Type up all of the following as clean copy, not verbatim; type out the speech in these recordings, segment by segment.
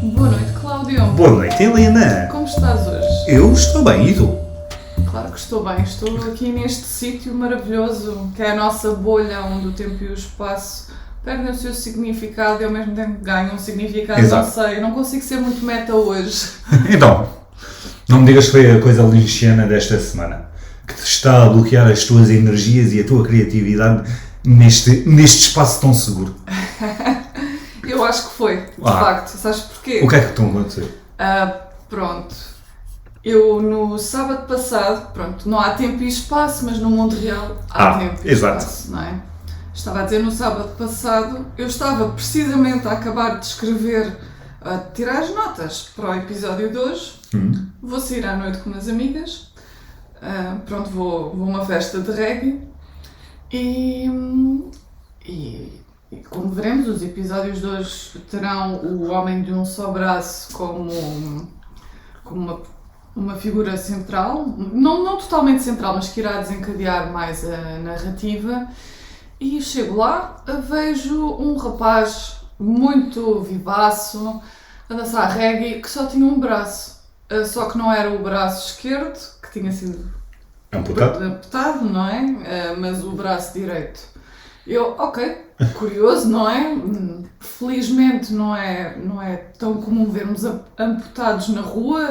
Boa noite, Cláudio. Boa noite, Helena. Como estás hoje? Eu estou bem, e tu? Claro que estou bem. Estou aqui neste sítio maravilhoso, que é a nossa bolha onde o tempo e o espaço perdem o seu significado e ao mesmo tempo ganham um significado. Exato. Não sei, eu não consigo ser muito meta hoje. Então, não me digas que foi a coisa lynchiana desta semana, que te está a bloquear as tuas energias e a tua criatividade neste espaço tão seguro. Eu acho que foi, de facto. Sabes porquê? O que é que estão a acontecer? Pronto. Eu no sábado passado, pronto, não há tempo e espaço, mas no mundo real há tempo e exato. espaço, não é? Estava a dizer, no sábado passado, eu estava precisamente a acabar de escrever, a tirar as notas para o episódio de hoje. Vou sair à noite com umas amigas, pronto, vou a uma festa de reggae e como veremos, os episódios de hoje terão o Homem de um Só Braço como uma figura central, não totalmente central, mas que irá desencadear mais a narrativa. E chego lá, vejo um rapaz muito vivaço a dançar reggae que só tinha um braço, só que não era o braço esquerdo, que tinha sido amputado, não é? Mas o braço direito. Eu, ok, curioso, não é? Felizmente não é tão comum vermos amputados na rua.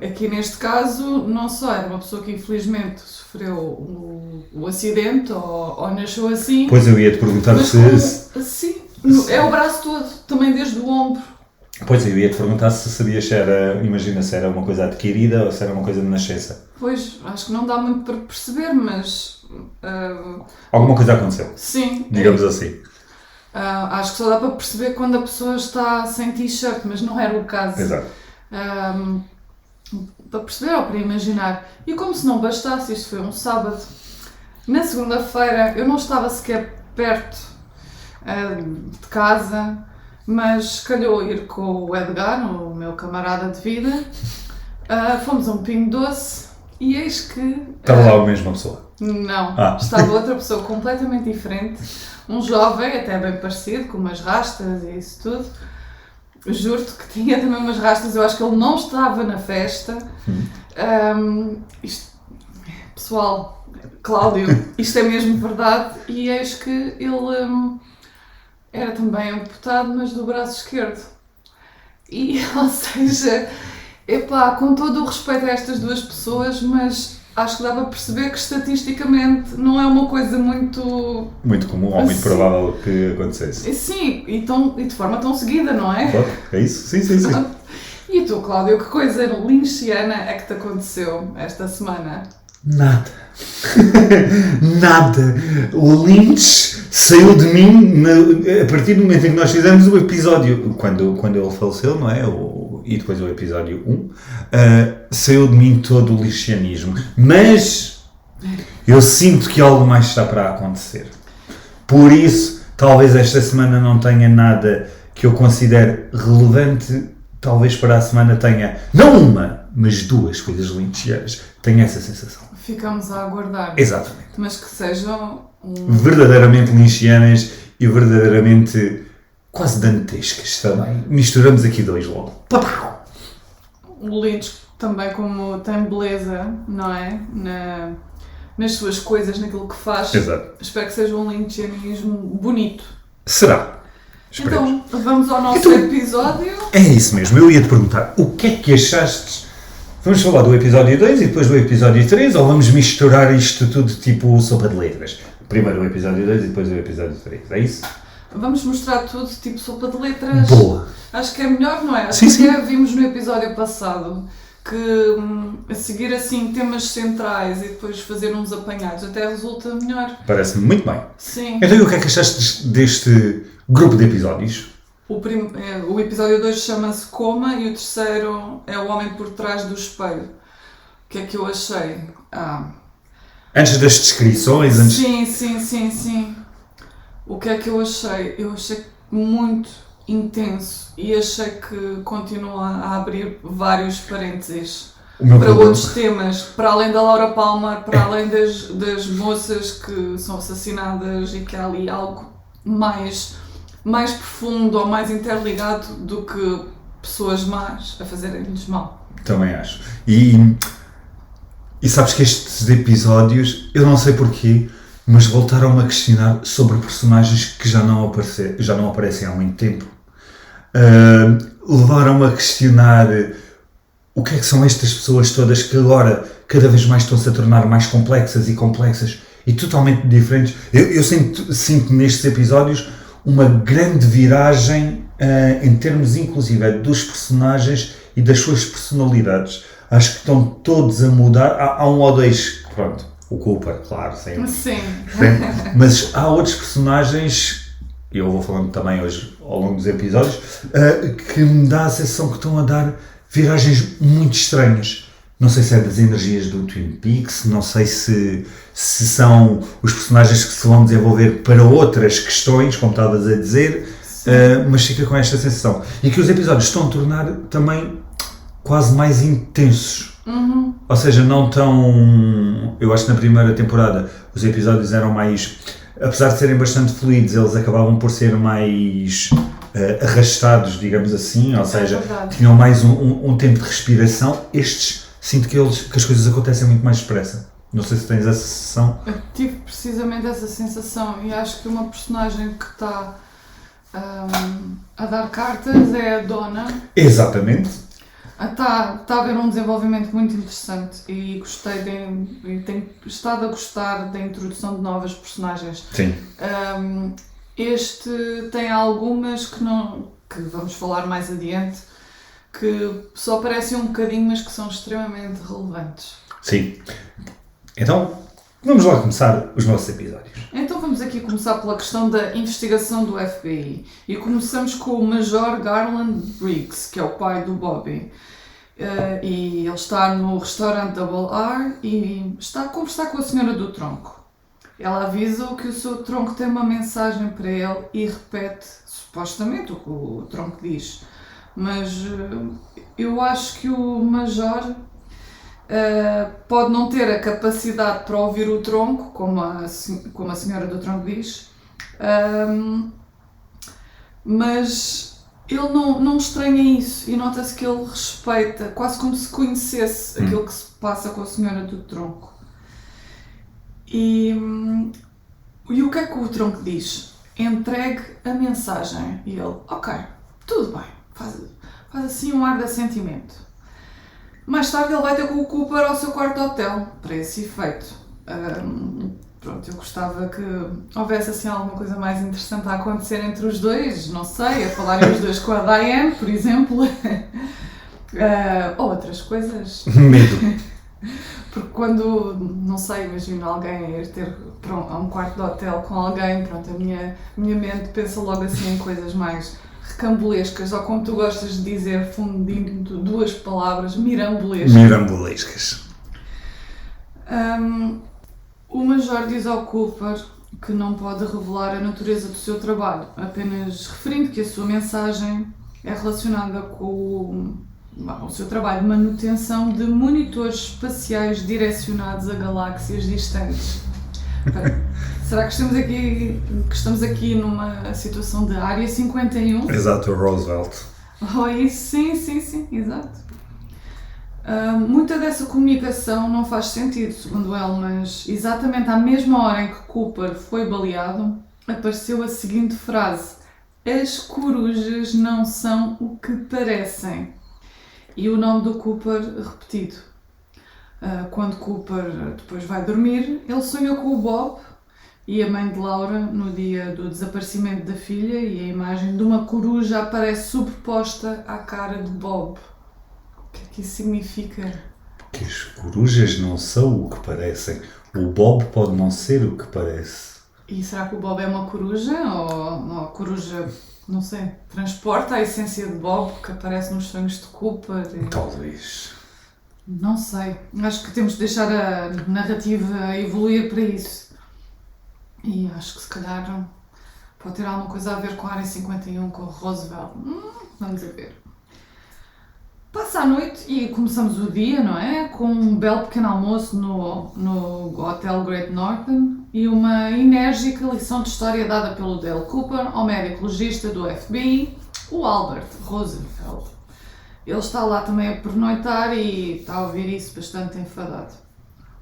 Aqui neste caso, não só era uma pessoa que infelizmente sofreu o acidente ou nasceu assim. Pois eu ia-te perguntar Sim, é o braço todo, também desde o ombro. Pois eu ia-te perguntar se sabias se era, imagina, se era uma coisa adquirida ou se era uma coisa de nascença. Pois, acho que não dá muito para perceber, mas... Alguma coisa aconteceu. Sim. Digamos assim. Acho que só dá para perceber quando a pessoa está sem t-shirt, mas não era o caso. Exato. Para perceber ou para imaginar. E como se não bastasse, isto foi um sábado. Na segunda-feira eu não estava sequer perto de casa, mas calhou ir com o Edgar, o meu camarada de vida. Fomos a um Pingo Doce e eis que... Estava lá a mesma pessoa? Não, estava outra pessoa completamente diferente. Um jovem, até bem parecido, com umas rastas e isso tudo. Juro-te que tinha também umas rastas, eu acho que ele não estava na festa. Pessoal, Cláudio, isto é mesmo verdade, e eis que ele era também amputado, mas do braço esquerdo. E, ou seja, com todo o respeito a estas duas pessoas, mas acho que dá para perceber que estatisticamente não é uma coisa muito... Muito comum ou muito provável que acontecesse. Sim, e de forma tão seguida, não é? É isso? Sim. E tu, Cláudio, que coisa lynchiana é que te aconteceu esta semana? Nada. Nada. O Lynch saiu de mim a partir do momento em que nós fizemos o episódio, quando ele faleceu, não é? E depois o episódio 1, saiu de mim todo o lynchianismo. Mas eu sinto que algo mais está para acontecer. Por isso, talvez esta semana não tenha nada que eu considere relevante. Talvez para a semana tenha, não uma, mas duas coisas lynchianas. Tenho essa sensação. Ficamos a aguardar. Exatamente. Mas que sejam... verdadeiramente lynchianas e verdadeiramente quase dantescas também. Misturamos aqui dois logo. O Lynch também, como tem beleza, não é? Nas suas coisas, naquilo que faz. Exato. Espero que seja um lynchianismo bonito. Será? Esperemos. Então, vamos ao nosso episódio. É isso mesmo, eu ia-te perguntar, o que é que achaste? Vamos falar do episódio 2 e depois do episódio 3 ou vamos misturar isto tudo tipo sopa de letras? Primeiro o episódio 2 e depois o episódio 3, é isso? Vamos mostrar tudo tipo sopa de letras. Boa! Acho que é melhor, não é? Sim. Vimos no episódio passado que a seguir assim temas centrais e depois fazer uns apanhados até resulta melhor. Parece-me muito bem. Sim. Então e o que é que achaste deste grupo de episódios? O episódio 2 chama-se Coma e o terceiro é O Homem por Trás do Espelho. O que é que eu achei? Antes das descrições, antes... Sim. O que é que eu achei? Eu achei muito intenso e achei que continua a abrir vários parênteses para outros temas, para além da Laura Palmer, para além das moças que são assassinadas e que há ali algo mais mais profundo ou mais interligado do que pessoas más a fazerem-lhes mal. Também acho. E sabes que estes episódios, eu não sei porquê, mas voltaram-me a questionar sobre personagens que já não aparecem há muito tempo. Levaram-me a questionar o que é que são estas pessoas todas que agora cada vez mais estão-se a tornar mais complexas e totalmente diferentes. Eu sinto nestes episódios uma grande viragem em termos inclusive dos personagens e das suas personalidades. Acho que estão todos a mudar. Há um ou dois, pronto, o Cooper, claro, sempre. Sim. Mas há outros personagens, e eu vou falando também hoje ao longo dos episódios, que me dá a sensação que estão a dar viragens muito estranhas. Não sei se é das energias do Twin Peaks, não sei se são os personagens que se vão desenvolver para outras questões, como estavas a dizer, mas fica com esta sensação. E que os episódios estão a tornar também quase mais intensos. Uhum. Ou seja, não tão... Eu acho que na primeira temporada os episódios eram mais... Apesar de serem bastante fluidos, eles acabavam por ser mais arrastados, digamos assim. Ou seja, tinham mais um tempo de respiração. Estes, sinto que as coisas acontecem muito mais depressa. Não sei se tens essa sensação. Eu tive precisamente essa sensação e acho que uma personagem que está a dar cartas é a Donna. Exatamente. Está a haver um desenvolvimento muito interessante e tenho estado a gostar da introdução de novas personagens. Sim. Este tem algumas que vamos falar mais adiante, que só aparecem um bocadinho, mas que são extremamente relevantes. Sim. Então, vamos lá começar os nossos episódios. Então vamos aqui começar pela questão da investigação do FBI. E começamos com o Major Garland Briggs, que é o pai do Bobby. E ele está no restaurante Double R e está a conversar com a senhora do tronco. Ela avisa-o que o seu tronco tem uma mensagem para ele e repete supostamente o que o tronco diz. Mas eu acho que o Major pode não ter a capacidade para ouvir o tronco, como a senhora do tronco diz, mas ele não estranha isso e nota-se que ele respeita, quase como se conhecesse aquilo que se passa com a senhora do tronco. E o que é que o tronco diz? Entregue a mensagem. E ele, ok, tudo bem, faz assim um ar de assentimento. Mais tarde ele vai ter com o Cooper ao seu quarto de hotel, para esse efeito. Pronto, eu gostava que houvesse assim alguma coisa mais interessante a acontecer entre os dois, não sei, a falarem os dois com a Diane, por exemplo. Ou outras coisas. Medo. Porque quando, não sei, imagino alguém ir ter a um quarto de hotel com alguém, pronto, a minha mente pensa logo assim em coisas mais recambulescas, ou como tu gostas de dizer, fundindo duas palavras, mirambolescas. Mirambolescas. O Major diz ao Cooper que não pode revelar a natureza do seu trabalho, apenas referindo que a sua mensagem é relacionada com o seu trabalho de manutenção de monitores espaciais direcionados a galáxias distantes. Será que estamos aqui numa situação de Área 51? Exato, o Roosevelt. Oh, isso, sim, exato. Muita dessa comunicação não faz sentido, segundo ele, mas exatamente à mesma hora em que Cooper foi baleado, apareceu a seguinte frase: as corujas não são o que parecem. E o nome do Cooper repetido. Quando Cooper depois vai dormir, ele sonhou com o Bob e a mãe de Laura no dia do desaparecimento da filha e a imagem de uma coruja aparece sobreposta à cara de Bob. O que é que isso significa? Que as corujas não são o que parecem. O Bob pode não ser o que parece. E será que o Bob é uma coruja? Ou a coruja, não sei, transporta a essência de Bob que aparece nos sonhos de Cooper? Talvez. Não sei. Acho que temos de deixar a narrativa evoluir para isso. E acho que se calhar pode ter alguma coisa a ver com a Área 51, com o Roosevelt. Vamos a ver. Chegamos à noite e começamos o dia, não é? Com um belo pequeno almoço no Hotel Great Northern e uma enérgica lição de história dada pelo Dale Cooper ao médico legista do FBI, o Albert Rosenfeld. Ele está lá também a pernoitar e está a ouvir isso bastante enfadado.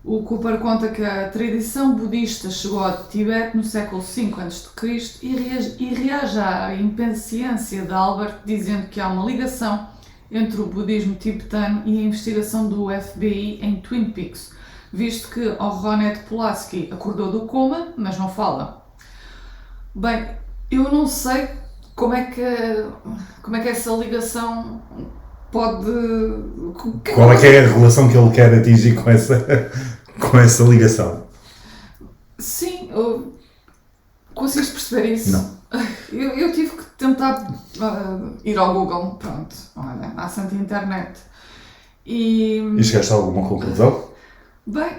O Cooper conta que a tradição budista chegou ao Tibete no século V a.C. e reage à impaciência de Albert dizendo que há uma ligação entre o budismo tibetano e a investigação do FBI em Twin Peaks, visto que o Ronette Pulaski acordou do coma, mas não fala. Bem, eu não sei como é que essa ligação pode... Qual é que é a relação que ele quer atingir com essa ligação? Sim, consegues perceber isso? Não. Eu tive que tentar ir ao Google, pronto, olha, à santa internet. E chegaste a alguma conclusão? bem,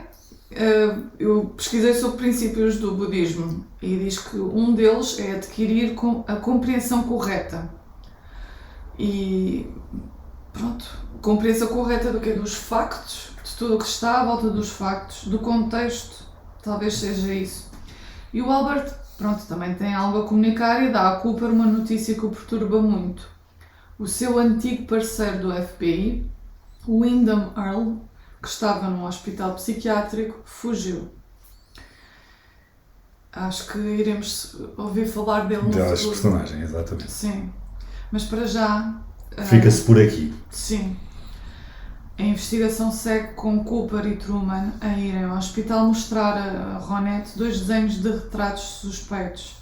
eu pesquisei sobre princípios do budismo e diz que um deles é adquirir a compreensão correta. E pronto, compreensão correta do quê? Dos factos, de tudo o que está à volta dos factos, do contexto, talvez seja isso. E o Albert, pronto, também tem algo a comunicar e dá a Cooper uma notícia que o perturba muito. O seu antigo parceiro do FBI, Wyndham Earle, que estava num hospital psiquiátrico, fugiu. Acho que iremos ouvir falar dele no Delas futuro. personagem, exatamente. Sim, mas para já... Fica-se por aqui. Sim. A investigação segue com Cooper e Truman a irem ao hospital mostrar a Ronette 2 desenhos de retratos suspeitos.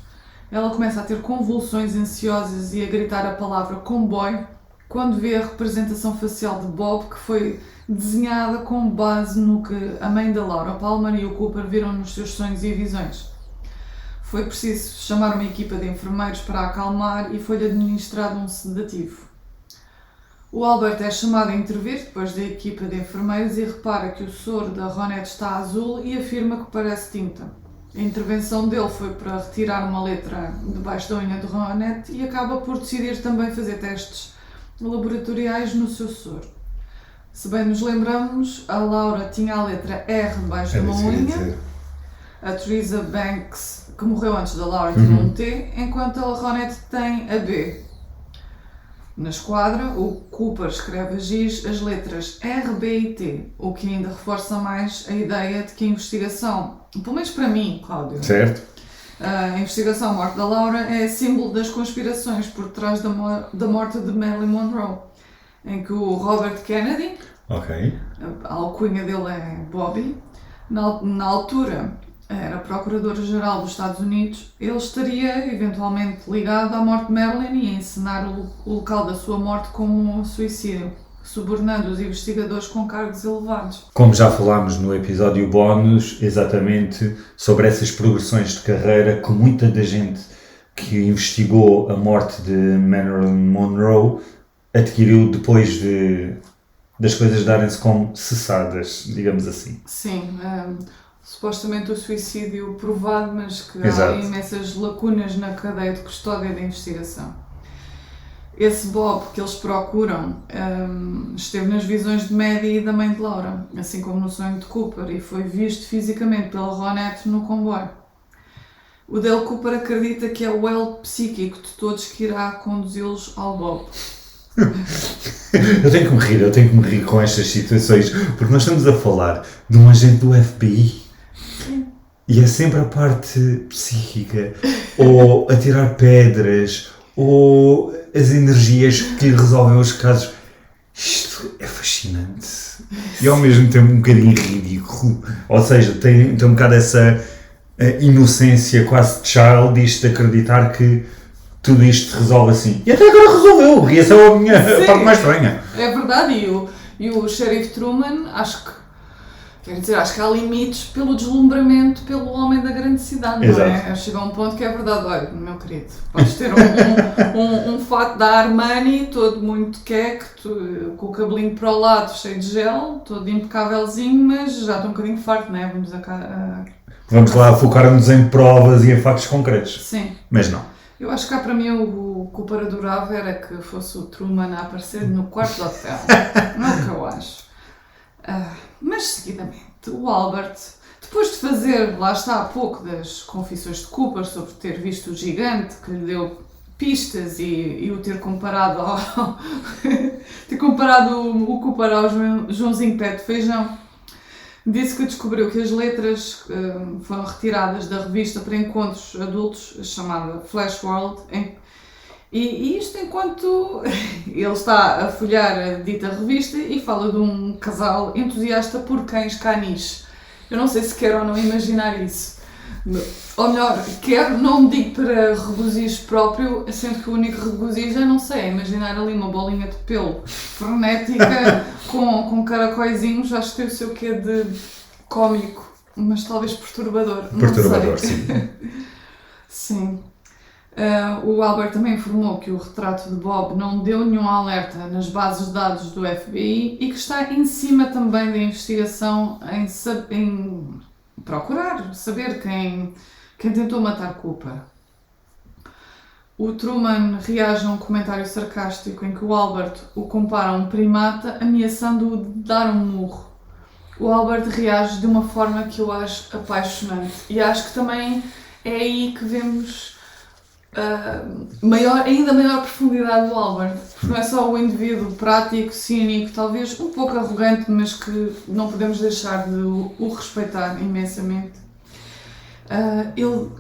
Ela começa a ter convulsões ansiosas e a gritar a palavra comboio quando vê a representação facial de Bob, que foi desenhada com base no que a mãe da Laura Palmer e o Cooper viram nos seus sonhos e visões. Foi preciso chamar uma equipa de enfermeiros para a acalmar e foi-lhe administrado um sedativo. O Albert é chamado a intervir depois da equipa de enfermeiros e repara que o soro da Ronette está azul e afirma que parece tinta. A intervenção dele foi para retirar uma letra debaixo da unha de Ronette e acaba por decidir também fazer testes laboratoriais no seu soro. Se bem nos lembramos, a Laura tinha a letra R debaixo de uma unha, a Teresa Banks, que morreu antes da Laura, tinha um T, enquanto a Ronette tem a B. Na esquadra, o Cooper escreve a giz as letras R, B e T, o que ainda reforça mais a ideia de que a investigação, pelo menos para mim, Cláudio, certo. A investigação à morte da Laura é símbolo das conspirações por trás da morte de Marilyn Monroe, em que o Robert Kennedy, a alcunha dele é Bobby, na altura era procurador-geral dos Estados Unidos, ele estaria eventualmente ligado à morte de Marilyn e a encenar o local da sua morte como um suicídio, subornando os investigadores com cargos elevados. Como já falámos no episódio bónus, exatamente sobre essas progressões de carreira que muita da gente que investigou a morte de Marilyn Monroe adquiriu depois das coisas darem-se como cessadas, digamos assim. Sim, supostamente o suicídio provado, mas que Exato. há imensas lacunas na cadeia de custódia da investigação. Esse Bob que eles procuram esteve nas visões de Maddie e da mãe de Laura, assim como no sonho de Cooper, e foi visto fisicamente pela Ronette no comboio. O Dale Cooper acredita que é o elo psíquico de todos que irá conduzi-los ao Bob. Eu tenho que me rir com estas situações, porque nós estamos a falar de um agente do FBI. E é sempre a parte psíquica, ou a tirar pedras, ou as energias que resolvem os casos. Isto é fascinante. E ao mesmo tempo um bocadinho ridículo. Ou seja, tem um bocado essa inocência quase childish de acreditar que tudo isto se resolve assim. E até agora resolveu. E essa é a minha parte mais estranha. É verdade. E o Sheriff Truman, acho que há limites pelo deslumbramento pelo homem da grande cidade, não é? Chega a um ponto que é verdade, olha, meu querido, podes ter um fato da Armani, todo muito queque, com o cabelinho para o lado, cheio de gel, todo impecávelzinho, mas já estou um bocadinho farto, não é? Vamos lá focar-nos em provas e em factos concretos. Sim. Mas não. Eu acho que cá para mim o Cooper adorava era que fosse o Truman a aparecer no quarto do hotel. Não é o que eu acho. Mas, seguidamente, o Albert, depois de fazer, lá está há pouco, das confissões de Cooper sobre ter visto o gigante que lhe deu pistas e o ter comparado o Cooper ao Joãozinho Pé de Feijão, disse que descobriu que as letras foram retiradas da revista para encontros adultos chamada Flash World, e isto enquanto ele está a folhear a dita revista e fala de um casal entusiasta por cães canis. Eu não sei se quero ou não imaginar isso. Ou melhor, quero, não me digo para regozijo próprio, sendo que o único regozijo é, não sei, imaginar ali uma bolinha de pelo frenética com caracóizinhos. Acho que tem o seu quê de cómico, mas talvez perturbador. Perturbador, sim. Sim. O Albert também informou que o retrato de Bob não deu nenhum alerta nas bases de dados do FBI e que está em cima também da investigação em procurar saber quem tentou matar Cooper. O Truman reage a um comentário sarcástico em que o Albert o compara a um primata, ameaçando-o de dar um murro. O Albert reage de uma forma que eu acho apaixonante e acho que também é aí que vemos ainda maior profundidade do Albert, porque não é só o indivíduo prático, cínico, talvez um pouco arrogante, mas que não podemos deixar de o respeitar imensamente. Ele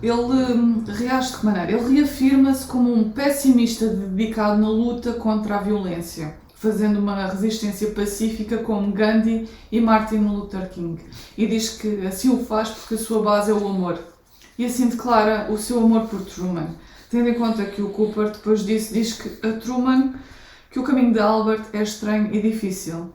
reage de que maneira? Ele reafirma-se como um pessimista dedicado na luta contra a violência, fazendo uma resistência pacífica como Gandhi e Martin Luther King, e diz que assim o faz porque a sua base é o amor, e assim declara o seu amor por Truman, tendo em conta que o Cooper depois disso diz que a Truman que o caminho de Albert é estranho e difícil.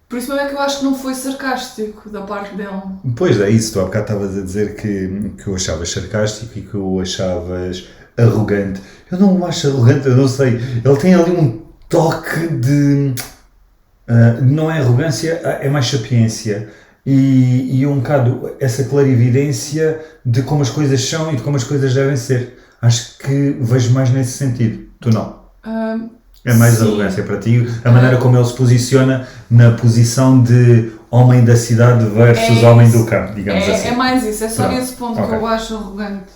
Por isso mesmo é que eu acho que não foi sarcástico da parte dele. Pois é isso, tu há bocado estavas a dizer que o achavas sarcástico e que o achavas arrogante. Eu não o acho arrogante, eu não sei. Ele tem ali um toque de... não é arrogância, é mais sapiência. E um bocado essa clarividência de como as coisas são e de como as coisas devem ser. Acho que vejo mais nesse sentido. Tu não? É mais sim. Arrogância para ti, a maneira como ele se posiciona na posição de homem da cidade versus homem do campo, digamos assim. É mais isso, é só Pronto. nesse ponto que eu acho arrogante.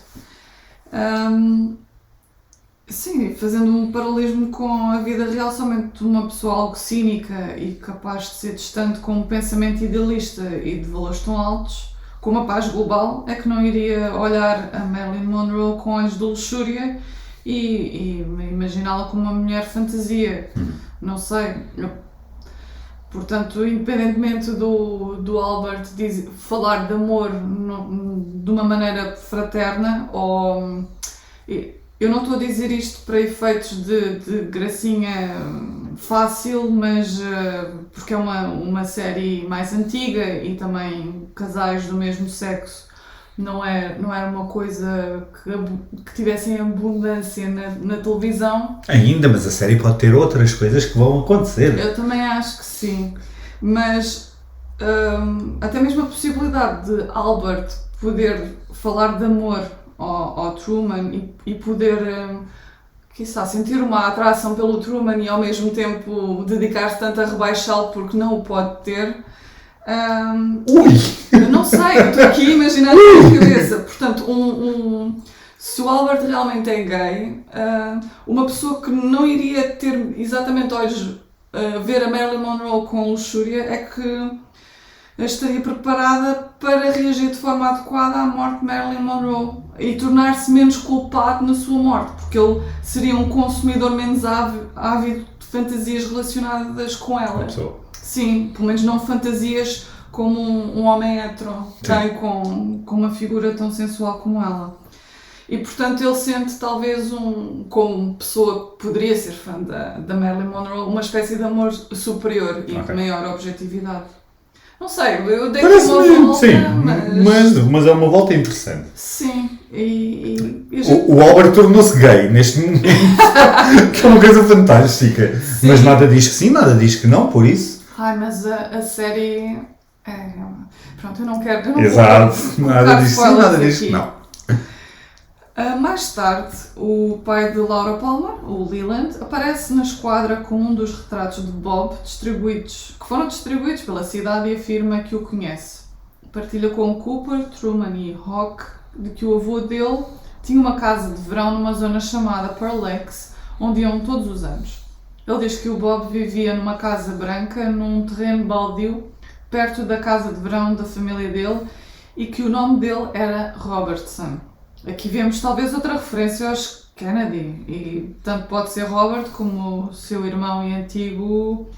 Sim, fazendo um paralelismo com a vida real, somente uma pessoa algo cínica e capaz de ser distante com um pensamento idealista e de valores tão altos, com uma paz global, é que não iria olhar a Marilyn Monroe com olhos de luxúria e imaginá-la como uma mulher fantasia. Não sei. Portanto, independentemente do Albert falar de amor de uma maneira fraterna, eu não estou a dizer isto para efeitos de gracinha fácil, mas porque é uma série mais antiga e também casais do mesmo sexo não era uma coisa que tivessem abundância na televisão. Ainda, mas a série pode ter outras coisas que vão acontecer. Eu também acho que sim, mas até mesmo a possibilidade de Albert poder falar de amor ao Truman e poder, quiçá, sentir uma atração pelo Truman e ao mesmo tempo dedicar-se tanto a rebaixá-lo porque não o pode ter. Eu não sei, eu estou aqui a imaginar na minha cabeça. Portanto, se o Albert realmente é gay, uma pessoa que não iria ter exatamente olhos ver a Marilyn Monroe com luxúria é que estaria preparada para reagir de forma adequada à morte de Marilyn Monroe e tornar-se menos culpado na sua morte, porque ele seria um consumidor menos ávido de fantasias relacionadas com ela. Sim, pelo menos não fantasias como um homem hétero tem com uma figura tão sensual como ela. E portanto ele sente talvez como pessoa que poderia ser fã da Marilyn Monroe, uma espécie de amor superior e de maior objetividade. Não sei, eu dei uma volta, sim, mas é uma volta interessante. Sim, o Albert tornou-se gay neste momento, que é uma coisa fantástica. Sim. Mas nada diz que sim, nada diz que não, por isso. Mas a série... Pronto, eu não quero... Exato, nada diz que sim, nada diz que não. Mais tarde, o pai de Laura Palmer, o Leland, aparece na esquadra com um dos retratos de Bob que foram distribuídos pela cidade e afirma que o conhece. Partilha com Cooper, Truman e Hawk de que o avô dele tinha uma casa de verão numa zona chamada Pearl Lakes, onde iam todos os anos. Ele diz que o Bob vivia numa casa branca, num terreno baldio, perto da casa de verão da família dele, e que o nome dele era Robertson. Aqui vemos talvez outra referência aos Kennedy, e tanto pode ser Robert como o seu irmão e antigo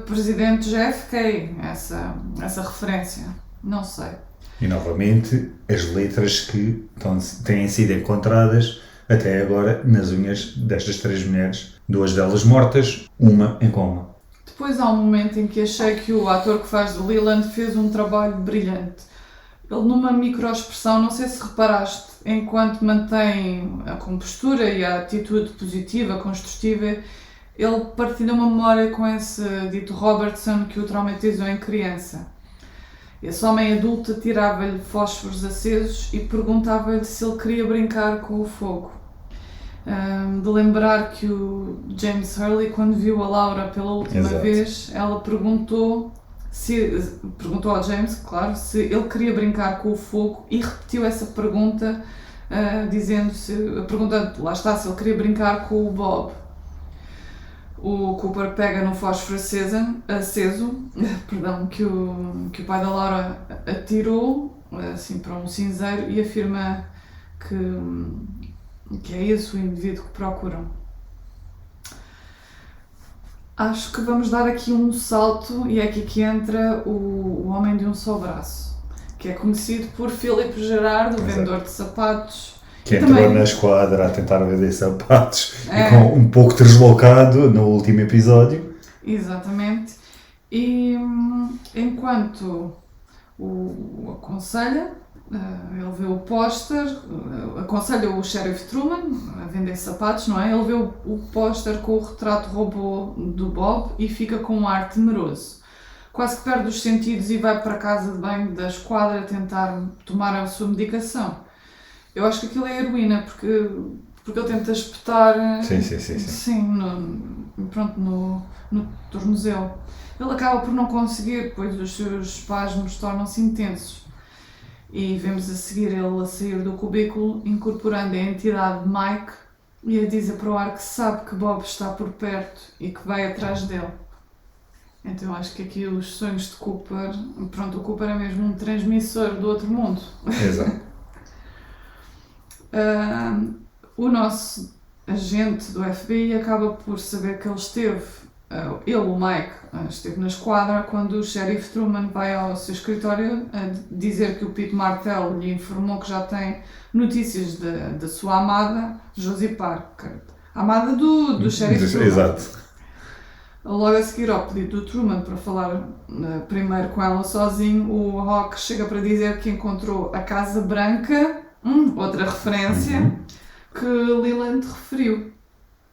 presidente JFK, essa referência, não sei. E novamente, as letras que têm sido encontradas até agora nas unhas destas 3 mulheres, 2 delas mortas, uma em coma. Depois há um momento em que achei que o ator que faz de Leland fez um trabalho brilhante. Ele, numa microexpressão, não sei se reparaste, enquanto mantém a compostura e a atitude positiva, construtiva, ele partilha uma memória com esse dito Robertson que o traumatizou em criança. Esse homem adulto atirava-lhe fósforos acesos e perguntava-lhe se ele queria brincar com o fogo. De lembrar que o James Hurley, quando viu a Laura pela última vez, ela perguntou ao James, claro, se ele queria brincar com o fogo e repetiu essa pergunta, perguntando, lá está, se ele queria brincar com o Bob. O Cooper pega no fósforo aceso que o pai da Laura atirou assim, para um cinzeiro e afirma que é esse o indivíduo que procuram. Acho que vamos dar aqui um salto e é aqui que entra o homem de um só braço, que é conhecido por Philip Gerard, o vendedor de sapatos. Que entrou na esquadra a tentar vender sapatos e com um pouco deslocado no último episódio. Exatamente. E enquanto o aconselha, ele vê o póster, aconselha o Sheriff Truman a vender sapatos, não é? Ele vê o póster com o retrato robô do Bob e fica com um ar temeroso. Quase que perde os sentidos e vai para a casa de banho da esquadra tentar tomar a sua medicação. Eu acho que aquilo é heroína, porque ele tenta espetar no tornozelo. Ele acaba por não conseguir, pois os seus espasmos tornam-se intensos. E vemos a seguir ele a sair do cubículo, incorporando a entidade de Mike e a dizer para o ar que sabe que Bob está por perto e que vai atrás dele. Então eu acho que aqui os sonhos de Cooper, o Cooper é mesmo um transmissor do outro mundo. Exato. O nosso agente do FBI acaba por saber que o Mike, esteve na esquadra quando o Sheriff Truman vai ao seu escritório a dizer que o Pete Martell lhe informou que já tem notícias da sua amada, Josie Parker. A amada do Sheriff Truman. Exato. Logo a seguir ao pedido do Truman para falar primeiro com ela sozinho, o Hawk chega para dizer que encontrou a Casa Branca, outra referência que Leland referiu,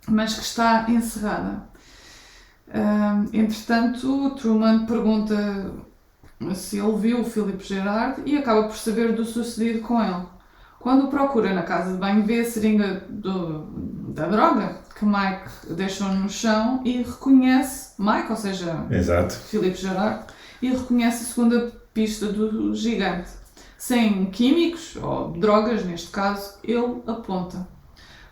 mas que está encerrada. Entretanto, Truman pergunta se ele viu o Philip Gerard e acaba por saber do sucedido com ele. Quando o procura na casa de banho, vê a seringa da droga que Mike deixou no chão e reconhece Mike, ou seja, Exato. Philip Gerard, e reconhece a segunda pista do gigante. Sem químicos, ou drogas neste caso, ele aponta.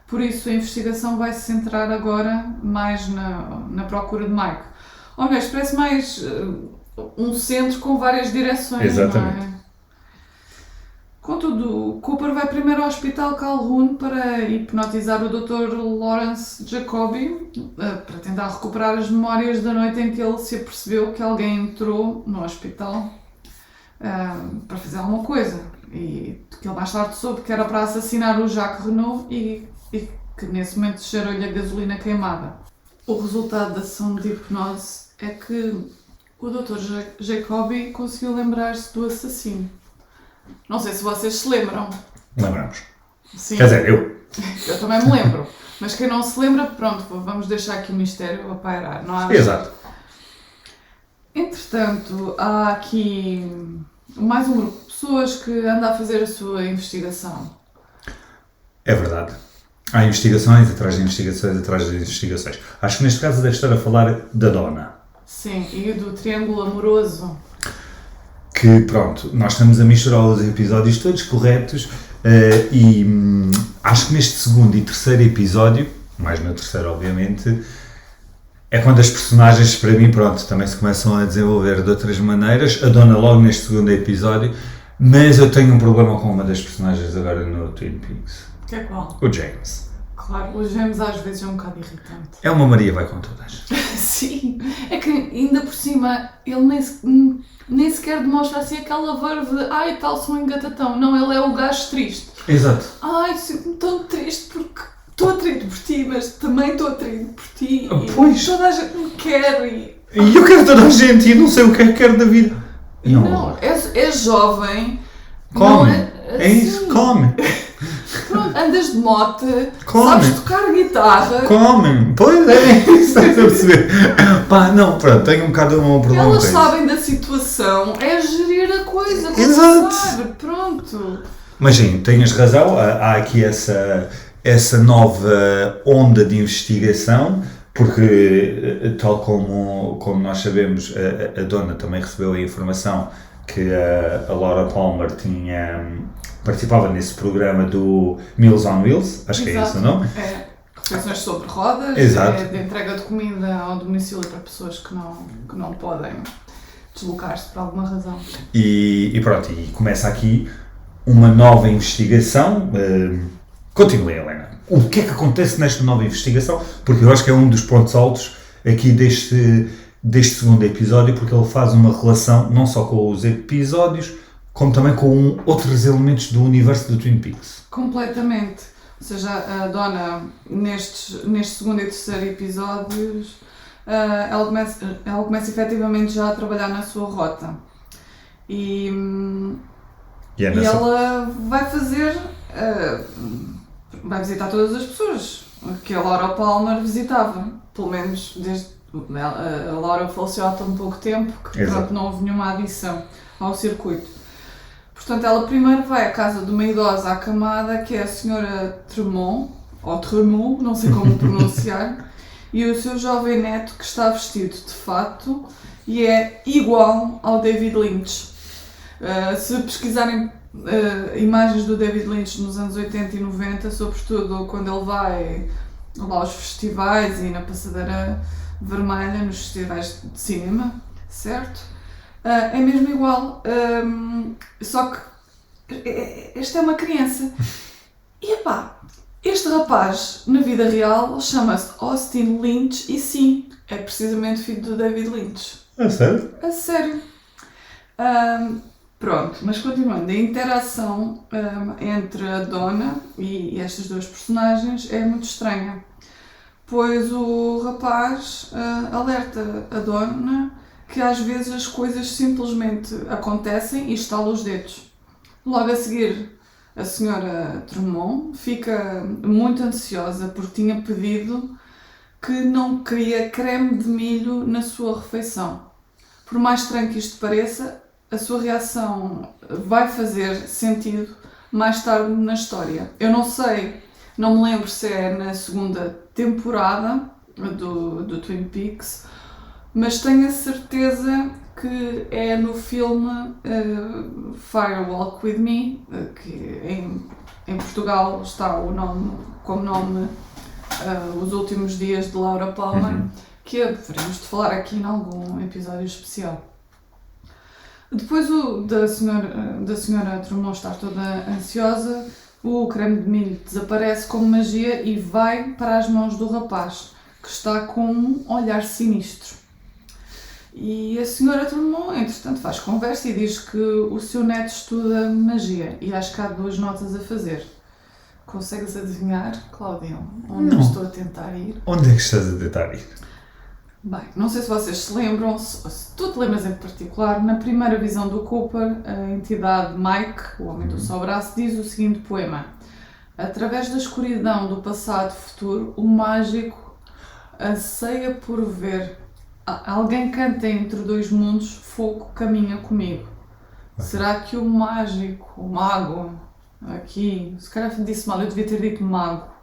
Por isso a investigação vai se centrar agora mais na procura de Mike. Ou melhor, parece mais um centro com várias direções. Exatamente. Não é? Contudo, Cooper vai primeiro ao Hospital Calhoun para hipnotizar o Dr. Lawrence Jacoby para tentar recuperar as memórias da noite em que ele se apercebeu que alguém entrou no hospital para fazer alguma coisa e que ele mais tarde soube que era para assassinar o Jacques Renault e que nesse momento cheirou-lhe a gasolina queimada. O resultado da sessão de hipnose é que o Dr. Jacoby conseguiu lembrar-se do assassino. Não sei se vocês se lembram. Lembramos. Sim. Quer dizer, Eu também me lembro. Mas quem não se lembra, pronto, vamos deixar aqui o mistério a pairar, não há? Exato. Entretanto, há aqui mais um grupo de pessoas que anda a fazer a sua investigação. É verdade. Há investigações atrás de investigações atrás de investigações. Acho que neste caso deve estar a falar da Donna. Sim, e do triângulo amoroso. Que, pronto, nós estamos a misturar os episódios todos corretos e acho que neste segundo e terceiro episódio, mais no terceiro obviamente, é quando as personagens, para mim, pronto, também se começam a desenvolver de outras maneiras. A Donna logo neste segundo episódio, mas eu tenho um problema com uma das personagens agora no Twin Peaks. Que é qual? O James. Claro, o James às vezes é um bocado irritante. É uma Maria vai com todas. Sim, é que ainda por cima ele nem sequer demonstra assim aquela verve de ai tal, sou um engatatão. Não, ele é o gajo triste. Exato. Ai, sinto-me tão triste porque estou atraído por ti, mas também estou atraído por ti. Pois. Toda a gente me quer e eu quero toda a gente e não sei o que é que quero da vida. não, é jovem. Come. Não É isso, come. Pronto, andas de mote, Come. sabes tocar guitarra. Come. Pois é, isso estás a perceber. Pá, não, pronto, tenho um bocado um problema com Elas isso. sabem da situação, é gerir a coisa, Exato. sabe, pronto. Mas sim, tens razão, há aqui essa nova onda de investigação, porque tal como nós sabemos, a Donna também recebeu a informação que a Laura Palmer participava nesse programa do Meals on Wheels, acho que é esse o nome. É, refeições sobre rodas, Exato. É de entrega de comida ao domicílio para pessoas que não podem deslocar-se por alguma razão. E pronto, e começa aqui uma nova investigação. Continue, Helena. O que é que acontece nesta nova investigação? Porque eu acho que é um dos pontos altos aqui deste segundo episódio, porque ele faz uma relação não só com os episódios, como também com outros elementos do universo do Twin Peaks. Completamente. Ou seja, a Donna, neste segundo e terceiro episódios, ela começa efetivamente já a trabalhar na sua rota. E ela vai fazer... vai visitar todas as pessoas que a Laura Palmer visitava. Pelo menos desde... A Laura faleceu há tão pouco tempo que pronto, não houve nenhuma adição ao circuito. Portanto, ela primeiro vai à casa de uma idosa acamada, que é a senhora Tremont, ou Tremont, não sei como pronunciar, e o seu jovem neto que está vestido de fato e é igual ao David Lynch. Se pesquisarem imagens do David Lynch nos anos 80 e 90, sobretudo quando ele vai lá aos festivais e na passadeira vermelha, nos festivais de cinema, certo? É mesmo igual, só que esta é uma criança. E epá, este rapaz, na vida real, chama-se Austin Lynch e sim, é precisamente filho do David Lynch. É sério? A sério. Pronto, mas continuando, a interação entre a Donna e estas duas personagens é muito estranha, pois o rapaz alerta a Donna que às vezes as coisas simplesmente acontecem e estala os dedos. Logo a seguir, a senhora Tremont fica muito ansiosa porque tinha pedido que não queria creme de milho na sua refeição. Por mais estranho que isto pareça, a sua reação vai fazer sentido mais tarde na história. Eu não sei, não me lembro se é na segunda temporada do Twin Peaks, mas tenho a certeza que é no filme Fire Walk With Me, que em Portugal está o nome, como nome Os Últimos Dias de Laura Palmer, que haveremos de falar aqui em algum episódio especial. Depois da senhora Tremont estar toda ansiosa, o creme de milho desaparece como magia e vai para as mãos do rapaz, que está com um olhar sinistro. E a senhora Tremont, entretanto, faz conversa e diz que o seu neto estuda magia e acho que há duas notas a fazer. Consegues adivinhar, Cláudia, onde estou a tentar ir? Onde é que estás a tentar ir? Bem, não sei se vocês se lembram, se tu te lembras em particular, na primeira visão do Cooper, a entidade Mike, o Homem do Só Braço, diz o seguinte poema: através da escuridão do passado e futuro, o mágico anseia por ver. Alguém canta entre dois mundos, fogo caminha comigo. Okay. Será que o mágico, o mago, aqui, se calhar disse mal, eu devia ter dito mago.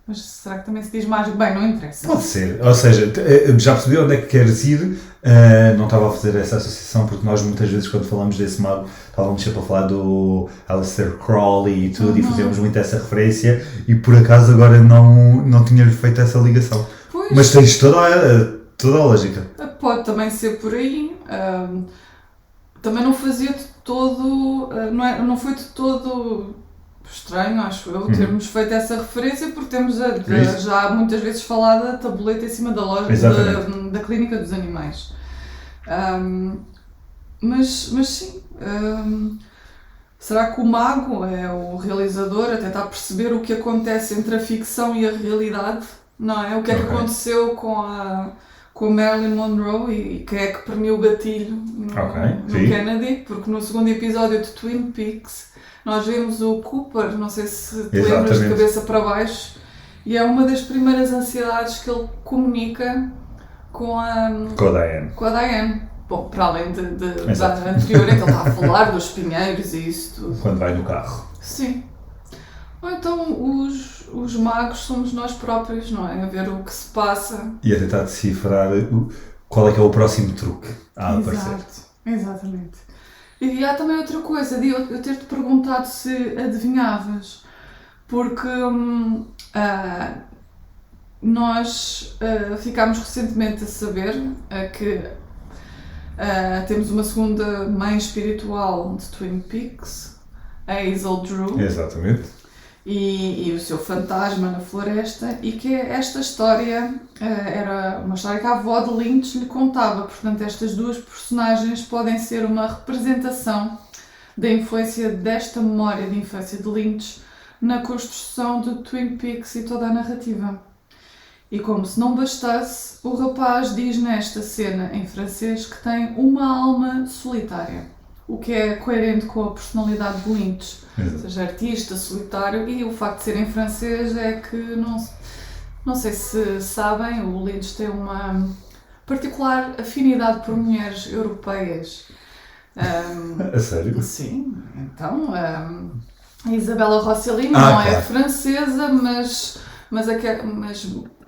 Mas será que também se diz mágico? Bem, não interessa. Pode ser. Ou seja, já percebi onde é que queres ir. Não estava a fazer essa associação porque nós muitas vezes quando falamos desse mago estávamos sempre a falar do Aleister Crowley e tudo e fazíamos muito essa referência e por acaso agora não tinha-lhe feito essa ligação. Pois. Mas tens toda a lógica. Pode também ser por aí. Também não fazia de todo... não foi de todo... estranho, acho eu, termos feito essa referência porque temos já muitas vezes falado da tabuleta em cima da loja da Clínica dos Animais. Mas sim, será que o mago é o realizador a tentar perceber o que acontece entre a ficção e a realidade? Não é? O que é que aconteceu com a Marilyn Monroe e quem é que premiu o gatilho no Kennedy? Porque no segundo episódio de Twin Peaks nós vemos o Cooper, não sei se te lembras, de cabeça para baixo, e é uma das primeiras ansiedades que ele comunica com a Diane. Bom, para além da anterior, em que ele está a falar dos pinheiros e isso tudo. Quando vai no carro. Sim. Ou então os magos somos nós próprios, não é? A ver o que se passa. E a tentar decifrar qual é que é o próximo truque a aparecer. Exatamente. E há também outra coisa, de eu ter-te perguntado se adivinhavas, porque nós ficámos recentemente a saber que temos uma segunda mãe espiritual de Twin Peaks, a Hazel Drew. Exatamente. E o seu fantasma na floresta, e que esta história era uma história que a avó de Lynch lhe contava. Portanto, estas duas personagens podem ser uma representação da influência desta memória de infância de Lynch na construção de Twin Peaks e toda a narrativa. E como se não bastasse, o rapaz diz nesta cena em francês que tem uma alma solitária. O que é coerente com a personalidade de Lynch, ou seja, artista, solitário, e o facto de ser em francês é que, não sei se sabem, o Lynch tem uma particular afinidade por mulheres europeias. A sério? Sim, então, a Isabella Rossellini não é francesa, mas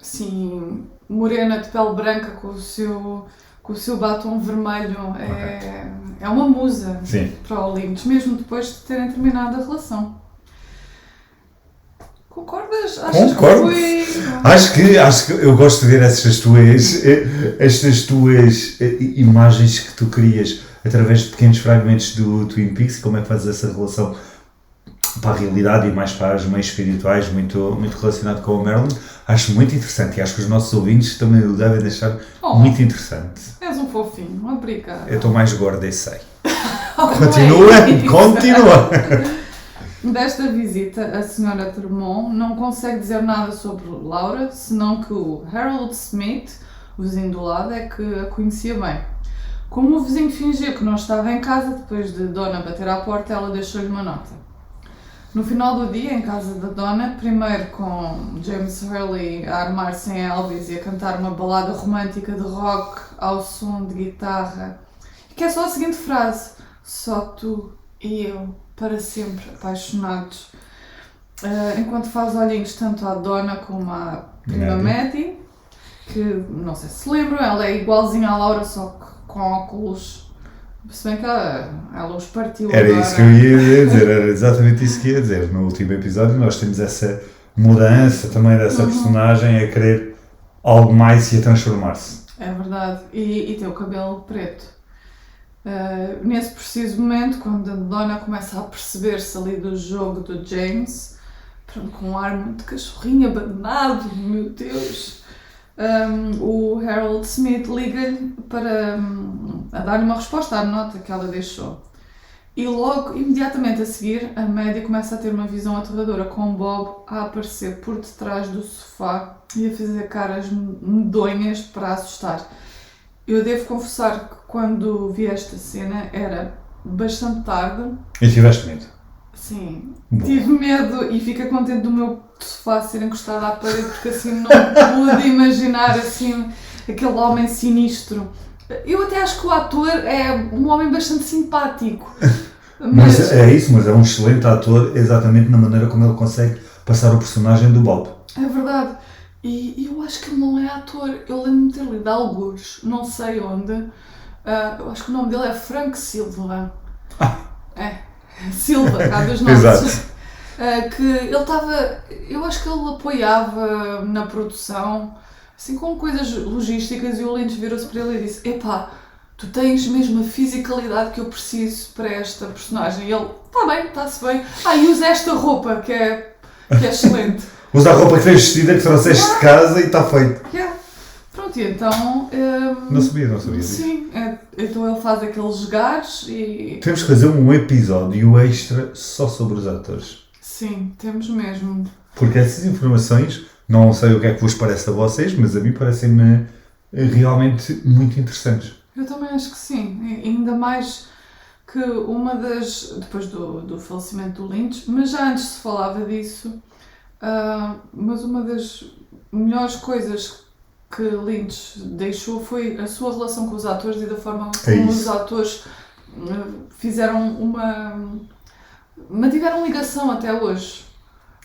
sim, morena de pele branca com o seu batom vermelho, é uma musa para o Lynch, mesmo depois de terem terminado a relação. Concordas? Concordo. Acho que eu gosto de ver estas tuas imagens que tu crias através de pequenos fragmentos do Twin Peaks e como é que fazes essa relação para a realidade e mais para as meios espirituais, muito relacionado com a Marilyn. Acho muito interessante e acho que os nossos ouvintes também o devem deixar muito interessante. És um fofinho, obrigada. Eu estou mais gorda e sei. Continua! Desta visita, a Sra. Tremont não consegue dizer nada sobre Laura, senão que o Harold Smith, o vizinho do lado, é que a conhecia bem. Como o vizinho fingiu que não estava em casa, depois de Donna bater à porta, ela deixou-lhe uma nota. No final do dia, em casa da Donna, primeiro com James Hurley a armar-se em Elvis e a cantar uma balada romântica de rock ao som de guitarra, que é só a seguinte frase: só tu e eu, para sempre apaixonados. Enquanto faz olhinhos tanto à Donna como à prima Maddie, que não sei se lembram, ela é igualzinha à Laura, só que com óculos. Se bem que ela os partiu. Era agora. Isso que eu ia dizer, era exatamente isso que ia dizer. No último episódio nós temos essa mudança também dessa personagem a querer algo mais e a transformar-se. É verdade, e tem o cabelo preto. Nesse preciso momento, quando a Donna começa a perceber-se ali do jogo do James, com um ar muito cachorrinho abandonado, meu Deus... o Harold Smith liga-lhe para a dar-lhe uma resposta à nota que ela deixou. E logo, imediatamente a seguir, a Maddie começa a ter uma visão aterradora com Bob a aparecer por detrás do sofá e a fazer caras medonhas para assustar. Eu devo confessar que quando vi esta cena era bastante tarde. E tiveste medo? Sim, tive medo e fiquei contente do meu sofá ser encostado à parede porque assim não pude imaginar assim aquele homem sinistro. Eu até acho que o ator é um homem bastante simpático, Mas é isso, mas é um excelente ator exatamente na maneira como ele consegue passar o personagem do Bob. É verdade. E eu acho que ele não é ator. Eu lembro-me de ter lido algures, não sei onde. Eu acho que o nome dele é Frank Silva. É, Silva, cá dos nossos. Exato. Que ele estava. Eu acho que ele apoiava na produção, assim com coisas logísticas, e o Lynch virou-se para ele e disse: Epá, tu tens mesmo a fisicalidade que eu preciso para esta personagem. E ele: Está bem, está-se bem. E usa esta roupa que é excelente. Usa a roupa que tens vestida, que trouxeste de casa e está feito. Pronto, e então. Não sabia disso. Sim, então ele faz aqueles gares e. Temos que fazer um episódio extra só sobre os atores. Sim, temos mesmo. Porque essas informações, não sei o que é que vos parece a vocês, mas a mim parecem-me realmente muito interessantes. Eu também acho que sim, e ainda mais que uma das, depois do falecimento do Lynch, mas já antes se falava disso, mas uma das melhores coisas que Lynch deixou foi a sua relação com os atores e da forma como os atores fizeram mantiveram ligação até hoje.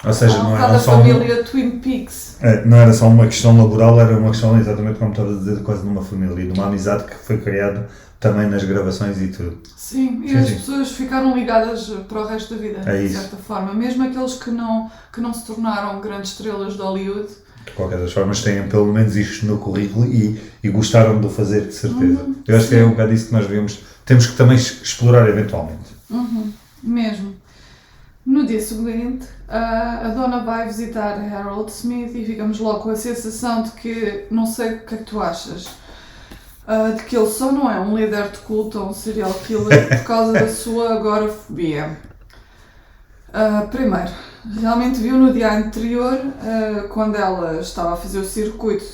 Ou seja, não era só família Twin Peaks. Não era só uma questão laboral, era uma questão exatamente como estava a dizer, quase de uma família, de uma amizade que foi criada também nas gravações e tudo. Sim, e as pessoas ficaram ligadas para o resto da vida, de certa forma. Mesmo aqueles que não se tornaram grandes estrelas de Hollywood. De qualquer das formas, têm pelo menos isto no currículo e gostaram de o fazer, de certeza. Eu acho que é um bocado isso que nós temos que também explorar eventualmente. Mesmo. No dia seguinte, a Donna vai visitar Harold Smith e ficamos logo com a sensação de que, não sei o que é que tu achas, de que ele só não é um líder de culto ou um serial killer por causa da sua agorafobia. Primeiro, realmente viu no dia anterior, quando ela estava a fazer o circuito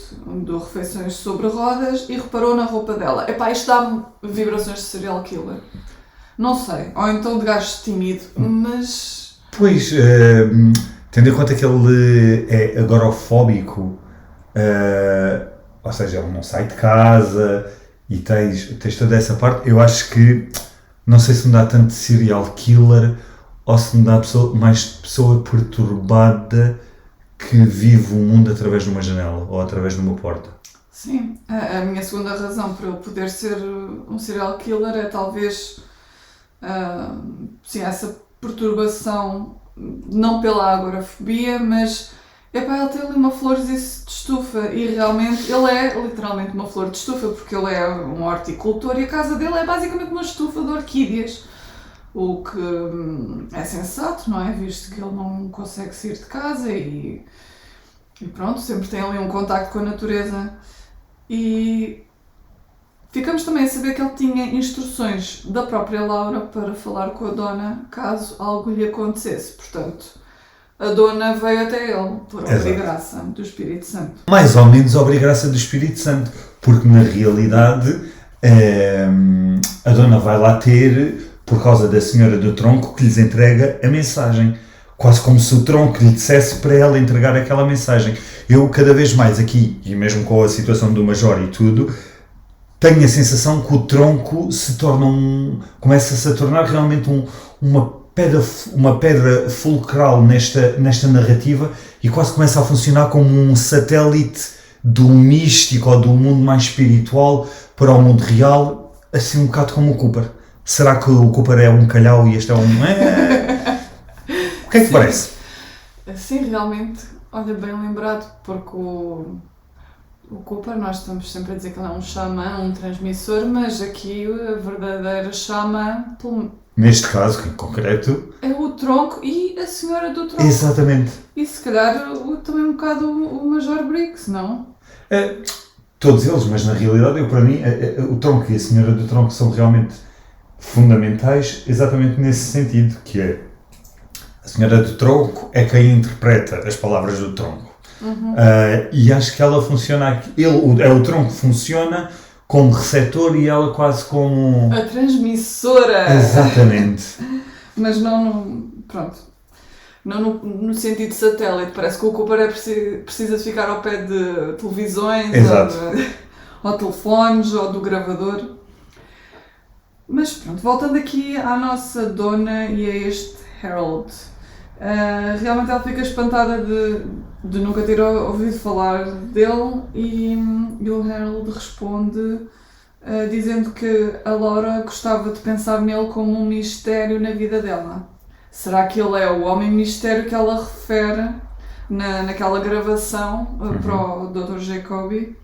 de refeições sobre rodas, e reparou na roupa dela. Isto dá-me vibrações de serial killer. Não sei, ou então de gajo tímido, mas... Pois, tendo em conta que ele é agorafóbico, ou seja, ele não sai de casa e tens toda essa parte, eu acho que, não sei se me dá tanto de serial killer ou se me dá mais de pessoa perturbada que vive o mundo através de uma janela ou através de uma porta. Sim, a minha segunda razão para ele poder ser um serial killer é talvez... sim, essa perturbação, não pela agorafobia, mas ele tem ali uma florzice de estufa e realmente ele é literalmente uma flor de estufa, porque ele é um horticultor e a casa dele é basicamente uma estufa de orquídeas, o que é sensato, não é? Visto que ele não consegue sair de casa e pronto, sempre tem ali um contacto com a natureza. E ficamos também a saber que ele tinha instruções da própria Laura para falar com a Dona caso algo lhe acontecesse. Portanto, a Dona veio até ele por obra e graça do Espírito Santo. Mais ou menos obra e graça do Espírito Santo, porque na realidade a Dona vai lá ter por causa da Senhora do Tronco que lhes entrega a mensagem. Quase como se o Tronco lhe dissesse para ela entregar aquela mensagem. Eu cada vez mais aqui, e mesmo com a situação do Major e tudo, tenho a sensação que o Tronco começa-se a tornar realmente uma pedra fulcral nesta narrativa e quase começa a funcionar como um satélite do místico ou do mundo mais espiritual para o mundo real, assim um bocado como o Cooper. Será que o Cooper é um calhau e este é um... O que é que parece? Sim, realmente, olha, bem lembrado, porque o Cooper, nós estamos sempre a dizer que ele é um xamã, um transmissor, mas aqui a verdadeira xamã, neste caso, em concreto, é o Tronco e a Senhora do Tronco. Exatamente. E se calhar também um bocado o Major Briggs, não? Todos eles, mas na realidade, para mim, o Tronco e a Senhora do Tronco são realmente fundamentais, exatamente nesse sentido, que é a Senhora do Tronco é quem interpreta as palavras do Tronco. E acho que ela funciona, o Tronco funciona como receptor e ela quase como... a transmissora! Exatamente. Mas não no sentido de satélite, parece que o Cooper precisa de ficar ao pé de televisões, exato, ou telefones, ou do gravador. Mas pronto, voltando aqui à nossa dona e a este Harold. Realmente ela fica espantada de nunca ter ouvido falar dele e o Harold responde dizendo que a Laura gostava de pensar nele como um mistério na vida dela. Será que ele é o homem mistério que ela refere naquela gravação para o Dr. Jacoby?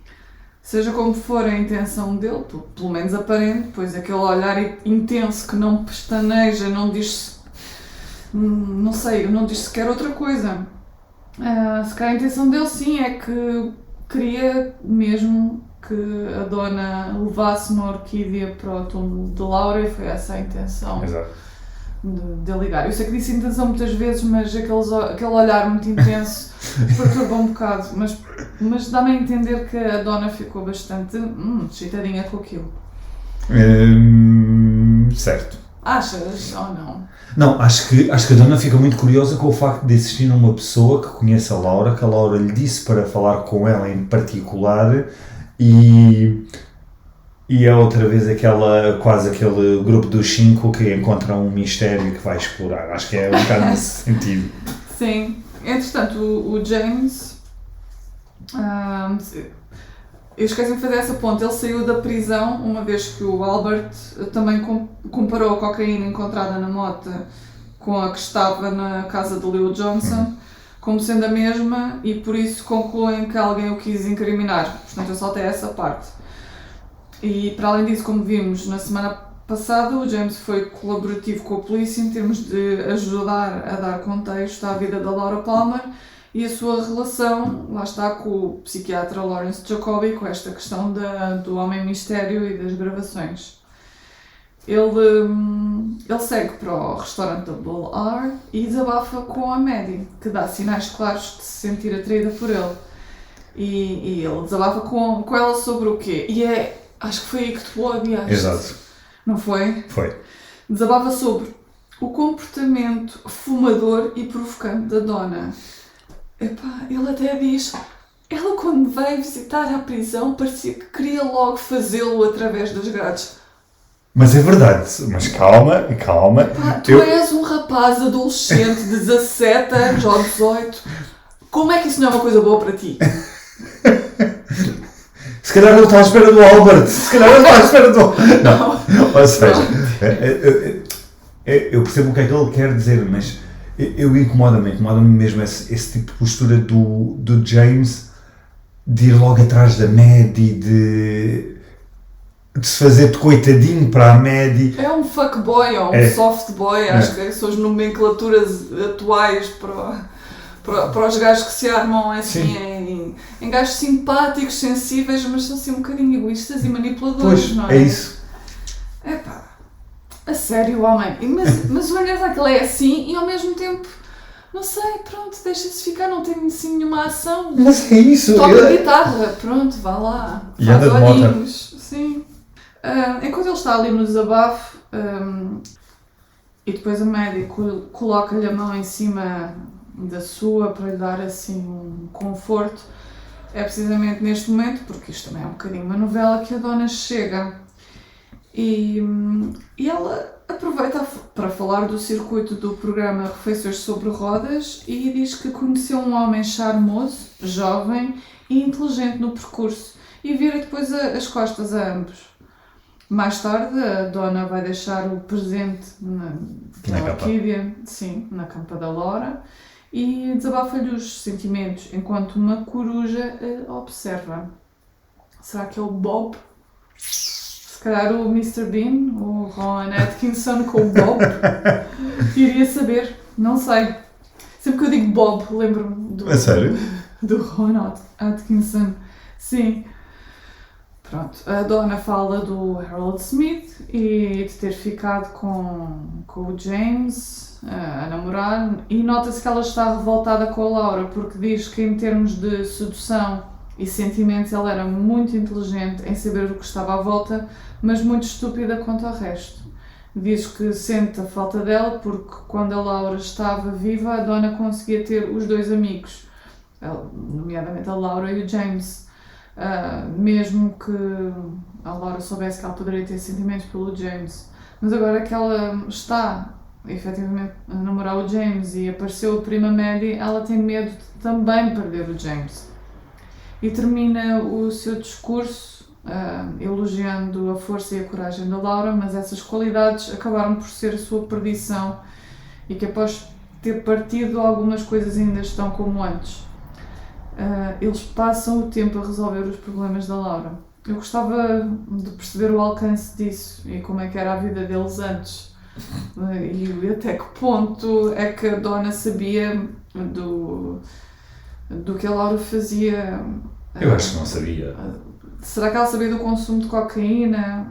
Seja como for a intenção dele, pelo menos aparente, pois aquele olhar intenso que não pestaneja, não diz sequer outra coisa. Se calhar a intenção dele sim é que queria mesmo que a dona levasse uma orquídea para o túmulo de Laura e foi essa a intenção. Exato. De ligar. Eu sei que disse intenção muitas vezes, mas aquele olhar muito intenso perturba um bocado, mas dá-me a entender que a dona ficou bastante excitadinha com aquilo. Certo. Achas ou não? Não, acho que a dona fica muito curiosa com o facto de existir uma pessoa que conhece a Laura, que a Laura lhe disse para falar com ela em particular e é outra vez quase aquele grupo dos 5 que encontram um mistério que vai explorar. Acho que é um bocado nesse sentido. Sim. Entretanto, o James... eu esqueci de fazer essa ponta. Ele saiu da prisão uma vez que o Albert também comparou a cocaína encontrada na moto com a que estava na casa de Leo Johnson como sendo a mesma e por isso concluem que alguém o quis incriminar. Portanto, eu saltei essa parte. E para além disso, como vimos na semana passada, o James foi colaborativo com a polícia em termos de ajudar a dar contexto à vida da Laura Palmer e a sua relação, lá está, com o psiquiatra Lawrence Jacoby, com esta questão do homem mistério e das gravações. Ele segue para o restaurante da Bull R e desabafa com a Maddie, que dá sinais claros de se sentir atraída por ele. E ele desabafa com ela sobre o quê? E acho que foi aí que te odiaste. Exato. Não foi? Foi. Desabafa sobre o comportamento fumador e provocante da dona. Epá, ele até diz, ela quando me veio visitar à prisão parecia que queria logo fazê-lo através das grades. Mas é verdade, mas calma. Epá, tu és um rapaz adolescente de 17 anos ou 18. Como é que isso não é uma coisa boa para ti? Se calhar ele está à espera do Albert. Não, ou seja, eu percebo o que é que ele quer dizer, mas eu incomoda-me mesmo esse tipo de postura do James de ir logo atrás da Maddie, de se fazer de coitadinho para a Maddie. É um fuckboy ou um softboy, acho que são as nomenclaturas atuais para os gajos que se armam assim em gajos simpáticos, sensíveis, mas são assim um bocadinho egoístas e manipuladores, pois, não é? É isso. Epá, a sério, homem. Mas o engraçado é que ele é assim e ao mesmo tempo, não sei, pronto, deixa-se ficar, não tem assim nenhuma ação. Mas é isso. Toca guitarra, pronto, vá lá. E Faz anda de olhinhos. Sim. Enquanto ele está ali no desabafo, e depois a Maddie coloca-lhe a mão em cima da sua para lhe dar assim um conforto, é precisamente neste momento, porque isto também é um bocadinho uma novela, que a dona chega e ela aproveita para falar do circuito do programa Refeições sobre Rodas e diz que conheceu um homem charmoso, jovem e inteligente no percurso e vira depois as costas a ambos. Mais tarde, a dona vai deixar o presente na orquídea, sim, na campa da Laura, e desabafa-lhe os sentimentos, enquanto uma coruja a observa. Será que é o Bob? Se calhar o Mr. Bean, o Rowan Atkinson com o Bob? Iria saber, não sei. Sempre que eu digo Bob, lembro-me do... É sério? Do Rowan Atkinson, sim. Pronto, a dona fala do Harold Smith e de ter ficado com o James a namorar e nota-se que ela está revoltada com a Laura porque diz que em termos de sedução e sentimentos ela era muito inteligente em saber o que estava à volta, mas muito estúpida quanto ao resto. Diz que sente a falta dela porque quando a Laura estava viva a dona conseguia ter os dois amigos, nomeadamente a Laura e o James. Mesmo que a Laura soubesse que ela poderia ter sentimentos pelo James. Mas agora que ela está efetivamente a namorar o James e apareceu a prima Maddie, ela tem medo de também perder o James. E termina o seu discurso elogiando a força e a coragem da Laura, mas essas qualidades acabaram por ser a sua perdição e que após ter partido algumas coisas ainda estão como antes. Eles passam o tempo a resolver os problemas da Laura. Eu gostava de perceber o alcance disso e como é que era a vida deles antes. E até que ponto é que a Donna sabia do que a Laura fazia. Eu acho que não sabia. Será que ela sabia do consumo de cocaína?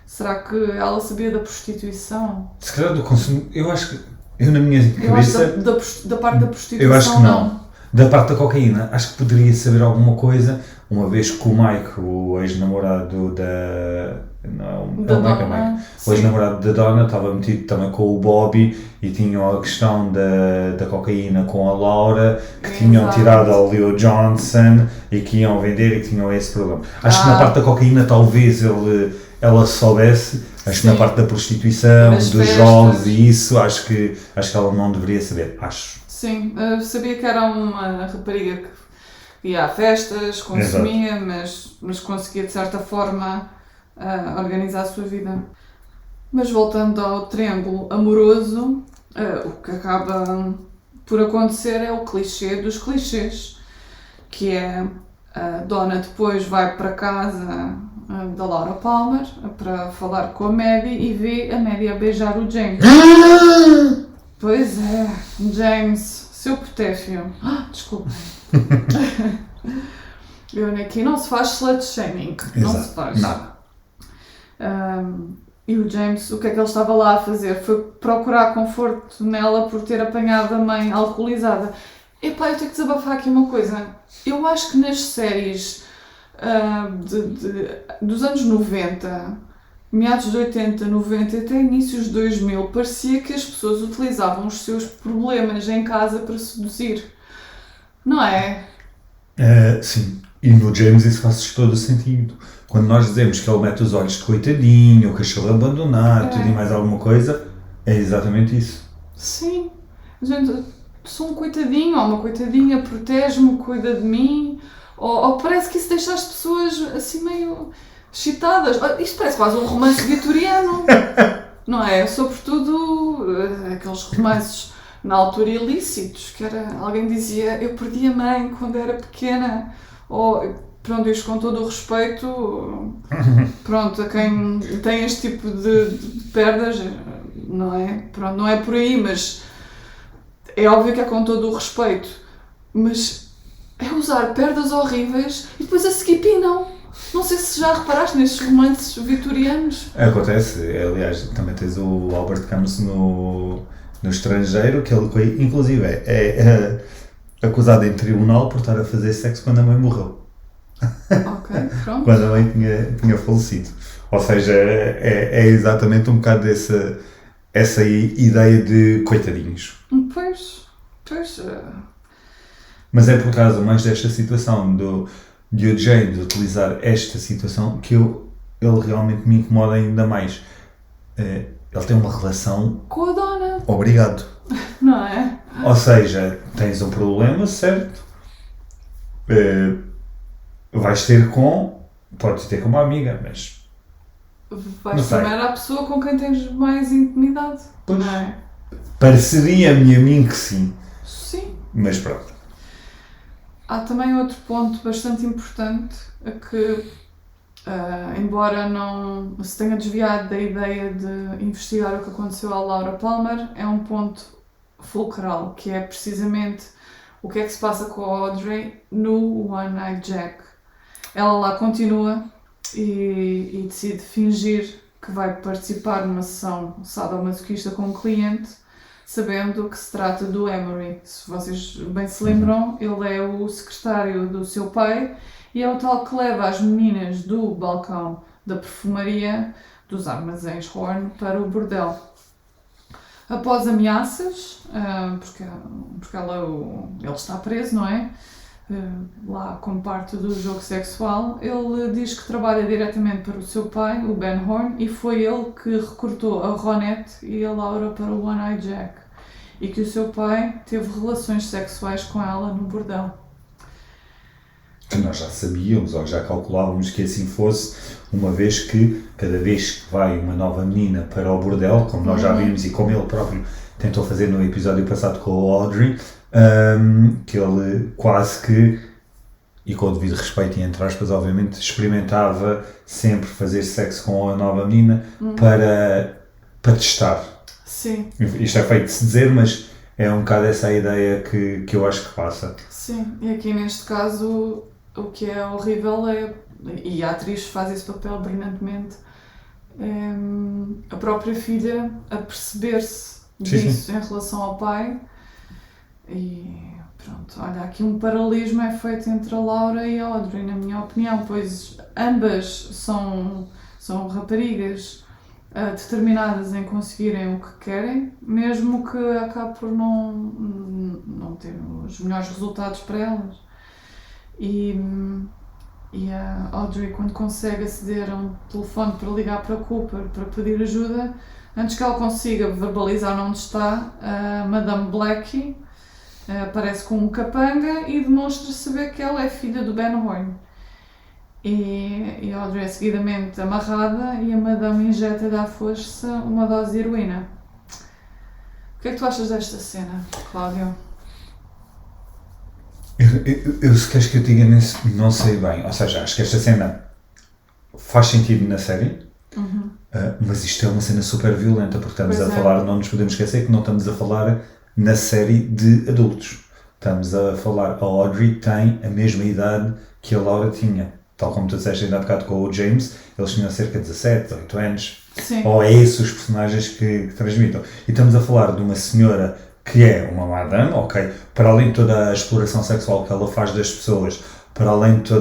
Será que ela sabia da prostituição? Se calhar do consumo, eu acho que, eu na minha cabeça... Eu acho da parte da prostituição eu acho que não. Da parte da cocaína, acho que poderia saber alguma coisa, uma vez que o Mike, o ex-namorado da... Não, da é o Mike, Donna, é o Mike. O ex-namorado da Donna estava metido também com o Bobby e tinham a questão da cocaína com a Laura, que tinham tirado ao Leo Johnson e que iam vender e que tinham esse problema. Acho que na parte da cocaína talvez ela soubesse, acho que na parte da prostituição, dos jogos e isso, acho que ela não deveria saber, acho. Sim, sabia que era uma rapariga que ia a festas, consumia, mas conseguia de certa forma organizar a sua vida. Mas voltando ao triângulo amoroso, o que acaba por acontecer é o clichê dos clichês, que é a Donna depois vai para casa da Laura Palmer para falar com a Maddie e vê a Maddie a beijar o James. Pois é, James, seu potéfio. Desculpa. Aqui não se faz slut shaming. Não se faz. Nada. E o James, o que é que ele estava lá a fazer? Foi procurar conforto nela por ter apanhado a mãe alcoolizada. Epá, eu tenho que desabafar aqui uma coisa. Eu acho que nas séries dos anos 90, meados de 80, 90 até inícios de 2000, parecia que as pessoas utilizavam os seus problemas em casa para seduzir. Não é? Sim. E no James isso faz todo o sentido. Quando nós dizemos que ele mete os olhos de coitadinho, o cachorro abandonado, tudo e mais alguma coisa, é exatamente isso. Sim. Gente, sou um coitadinho ou uma coitadinha, protege-me, cuida de mim. Ou parece que isso deixa as pessoas assim meio excitadas. Isto parece quase um romance vitoriano. Não é? Sobretudo aqueles romances na altura ilícitos, que era, alguém dizia, eu perdi a mãe quando era pequena. Ou, pronto, isto com todo o respeito, pronto, a quem tem este tipo de perdas, não é? Pronto, não é por aí, mas é óbvio que é com todo o respeito. Mas é usar perdas horríveis e depois a seguir pinam. Não sei se já reparaste nestes romances vitorianos. Acontece, aliás, também tens o Albert Camus no Estrangeiro, que ele, inclusive, é acusado em tribunal por estar a fazer sexo quando a mãe morreu. Ok, pronto. Quando a mãe tinha falecido. Ou seja, é exatamente um bocado essa ideia de coitadinhos. Pois. Mas é por causa mais desta situação de o James utilizar esta situação que ele realmente me incomoda ainda mais. Ele tem uma relação... com a Donna. Obrigado. Não é? Ou seja, tens um problema, certo? Podes ter com uma amiga, mas... Vais primeiro à pessoa com quem tens mais intimidade. Pois. Não é? Pareceria-me a mim que sim. Sim. Mas pronto. Há também outro ponto bastante importante, que, embora não se tenha desviado da ideia de investigar o que aconteceu à Laura Palmer, é um ponto fulcral, que é precisamente o que é que se passa com a Audrey no One Night Jack. Ela lá continua e decide fingir que vai participar numa sessão sadomasoquista com um cliente, sabendo que se trata do Emery. Se vocês bem se lembram, ele é o secretário do seu pai e é o tal que leva as meninas do balcão da perfumaria dos armazéns Horn para o bordel. Após ameaças, porque ele está preso, não é? lá como parte do jogo sexual, ele diz que trabalha diretamente para o seu pai, o Ben Horne, e foi ele que recrutou a Ronette e a Laura para o One Eye Jack, e que o seu pai teve relações sexuais com ela no bordel. Que nós já sabíamos, ou já calculávamos que assim fosse, uma vez que, cada vez que vai uma nova menina para o bordel, como nós já vimos e como ele próprio tentou fazer no episódio passado com o Audrey, que ele quase que, e com o devido respeito e entre aspas, obviamente, experimentava sempre fazer sexo com a nova menina para testar. Sim. Isto é feito de se dizer, mas é um bocado essa a ideia que eu acho que passa. Sim, e aqui neste caso o que é horrível é, e a atriz faz esse papel brilhantemente, a própria filha a perceber-se disso em relação ao pai. E pronto, olha, aqui um paralelismo é feito entre a Laura e a Audrey, na minha opinião, pois ambas são raparigas determinadas em conseguirem o que querem, mesmo que acabe por não ter os melhores resultados para elas. E a Audrey, quando consegue aceder a um telefone para ligar para Cooper para pedir ajuda, antes que ela consiga verbalizar onde está, a Madame Blackie aparece com um capanga e demonstra saber que ela é filha do Ben Horne. E a Audrey é seguidamente amarrada e a Madame injeta-lhe à força uma dose de heroína. O que é que tu achas desta cena, Cláudio? Eu se queres que eu diga, não sei bem. Ou seja, acho que esta cena faz sentido na série, mas isto é uma cena super violenta, porque estamos a falar, não nos podemos esquecer que não estamos a falar na série de adultos. Estamos a falar, a Audrey tem a mesma idade que a Laura tinha. Tal como tu disseste ainda há bocado com o James, eles tinham cerca de 17, 18 anos. Sim. Ou é esses os personagens que transmitam. E estamos a falar de uma senhora que é uma madame, ok, para além de toda a exploração sexual que ela faz das pessoas, para além de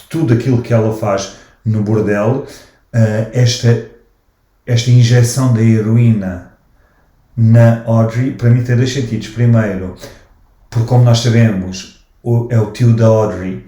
tudo aquilo que ela faz no bordel, esta injeção da heroína na Audrey, para mim tem dois sentidos. Primeiro, porque como nós sabemos, é o tio da Audrey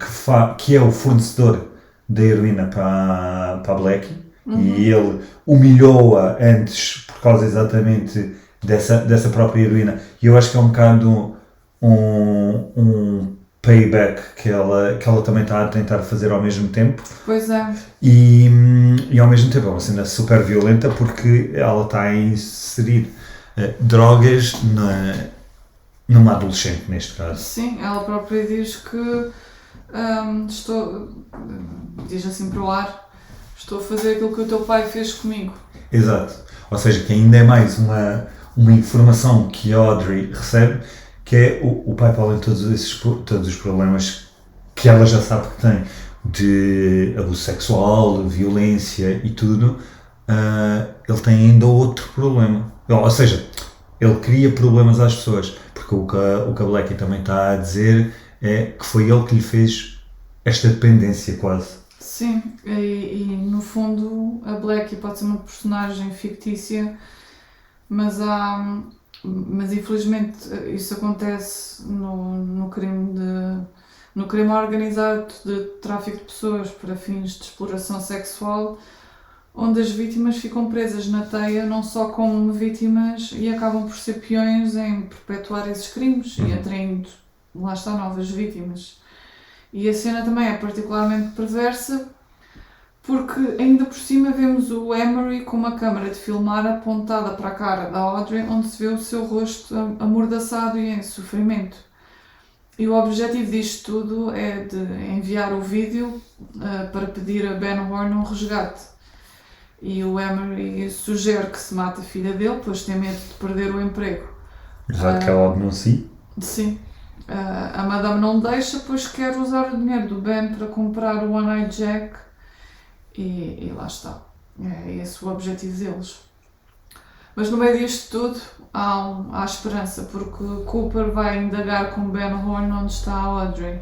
que é o fornecedor da heroína para a Blackie, e ele humilhou-a antes por causa exatamente dessa própria heroína, e eu acho que é um bocado um payback que ela também está a tentar fazer ao mesmo tempo. Pois é. E ao mesmo tempo é uma cena super violenta porque ela está a inserir drogas numa adolescente, neste caso. Sim, ela própria diz que diz assim para o ar, estou a fazer aquilo que o teu pai fez comigo. Exato. Ou seja, que ainda é mais uma informação que a Audrey recebe, que é o pai, para além de todos os problemas que ela já sabe que tem, de abuso sexual, violência e tudo, ele tem ainda outro problema. Ou seja, ele cria problemas às pessoas, porque o que a Blackie também está a dizer é que foi ele que lhe fez esta dependência quase. Sim, e no fundo a Blackie pode ser uma personagem fictícia, mas infelizmente isso acontece no crime organizado de tráfico de pessoas para fins de exploração sexual, onde as vítimas ficam presas na teia não só como vítimas e acabam por ser peões em perpetuar esses crimes e atraindo, lá está, novas vítimas. E a cena também é particularmente perversa porque ainda por cima vemos o Emery com uma câmara de filmar apontada para a cara da Audrey, onde se vê o seu rosto amordaçado e em sofrimento. E o objetivo disto tudo é de enviar o vídeo para pedir a Ben Horne um resgate. E o Emery sugere que se mate a filha dele, pois tem medo de perder o emprego. Já que ela denuncia. Sim. A Madame não deixa, pois quer usar o dinheiro do Ben para comprar o One Eye Jack e lá está. É esse o objetivo deles. Mas no meio disto tudo há esperança, porque Cooper vai indagar com Ben Horne onde está a Audrey.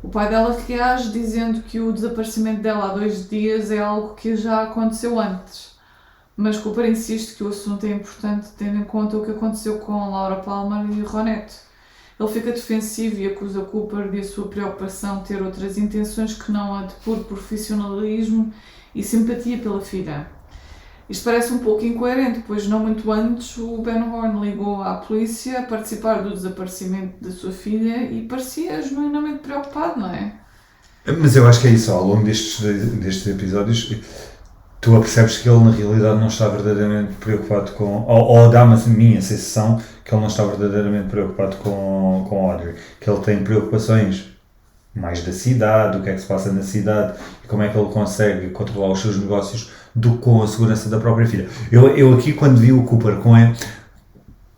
O pai dela reage dizendo que o desaparecimento dela há 2 dias é algo que já aconteceu antes. Mas Cooper insiste que o assunto é importante tendo em conta o que aconteceu com Laura Palmer e Ronette. Ele fica defensivo e acusa Cooper de a sua preocupação ter outras intenções que não a de puro profissionalismo e simpatia pela filha. Isto parece um pouco incoerente, pois não muito antes o Ben Horne ligou à polícia a participar do desaparecimento da sua filha e parecia genuinamente preocupado, não é? Mas eu acho que é isso, ao longo destes episódios, tu apercebes que ele na realidade não está verdadeiramente preocupado com, ou dá-me a minha sensação que ele não está verdadeiramente preocupado com Audrey, que ele tem preocupações mais da cidade, o que é que se passa na cidade e como é que ele consegue controlar os seus negócios do que com a segurança da própria filha. Eu aqui quando vi o Cooper com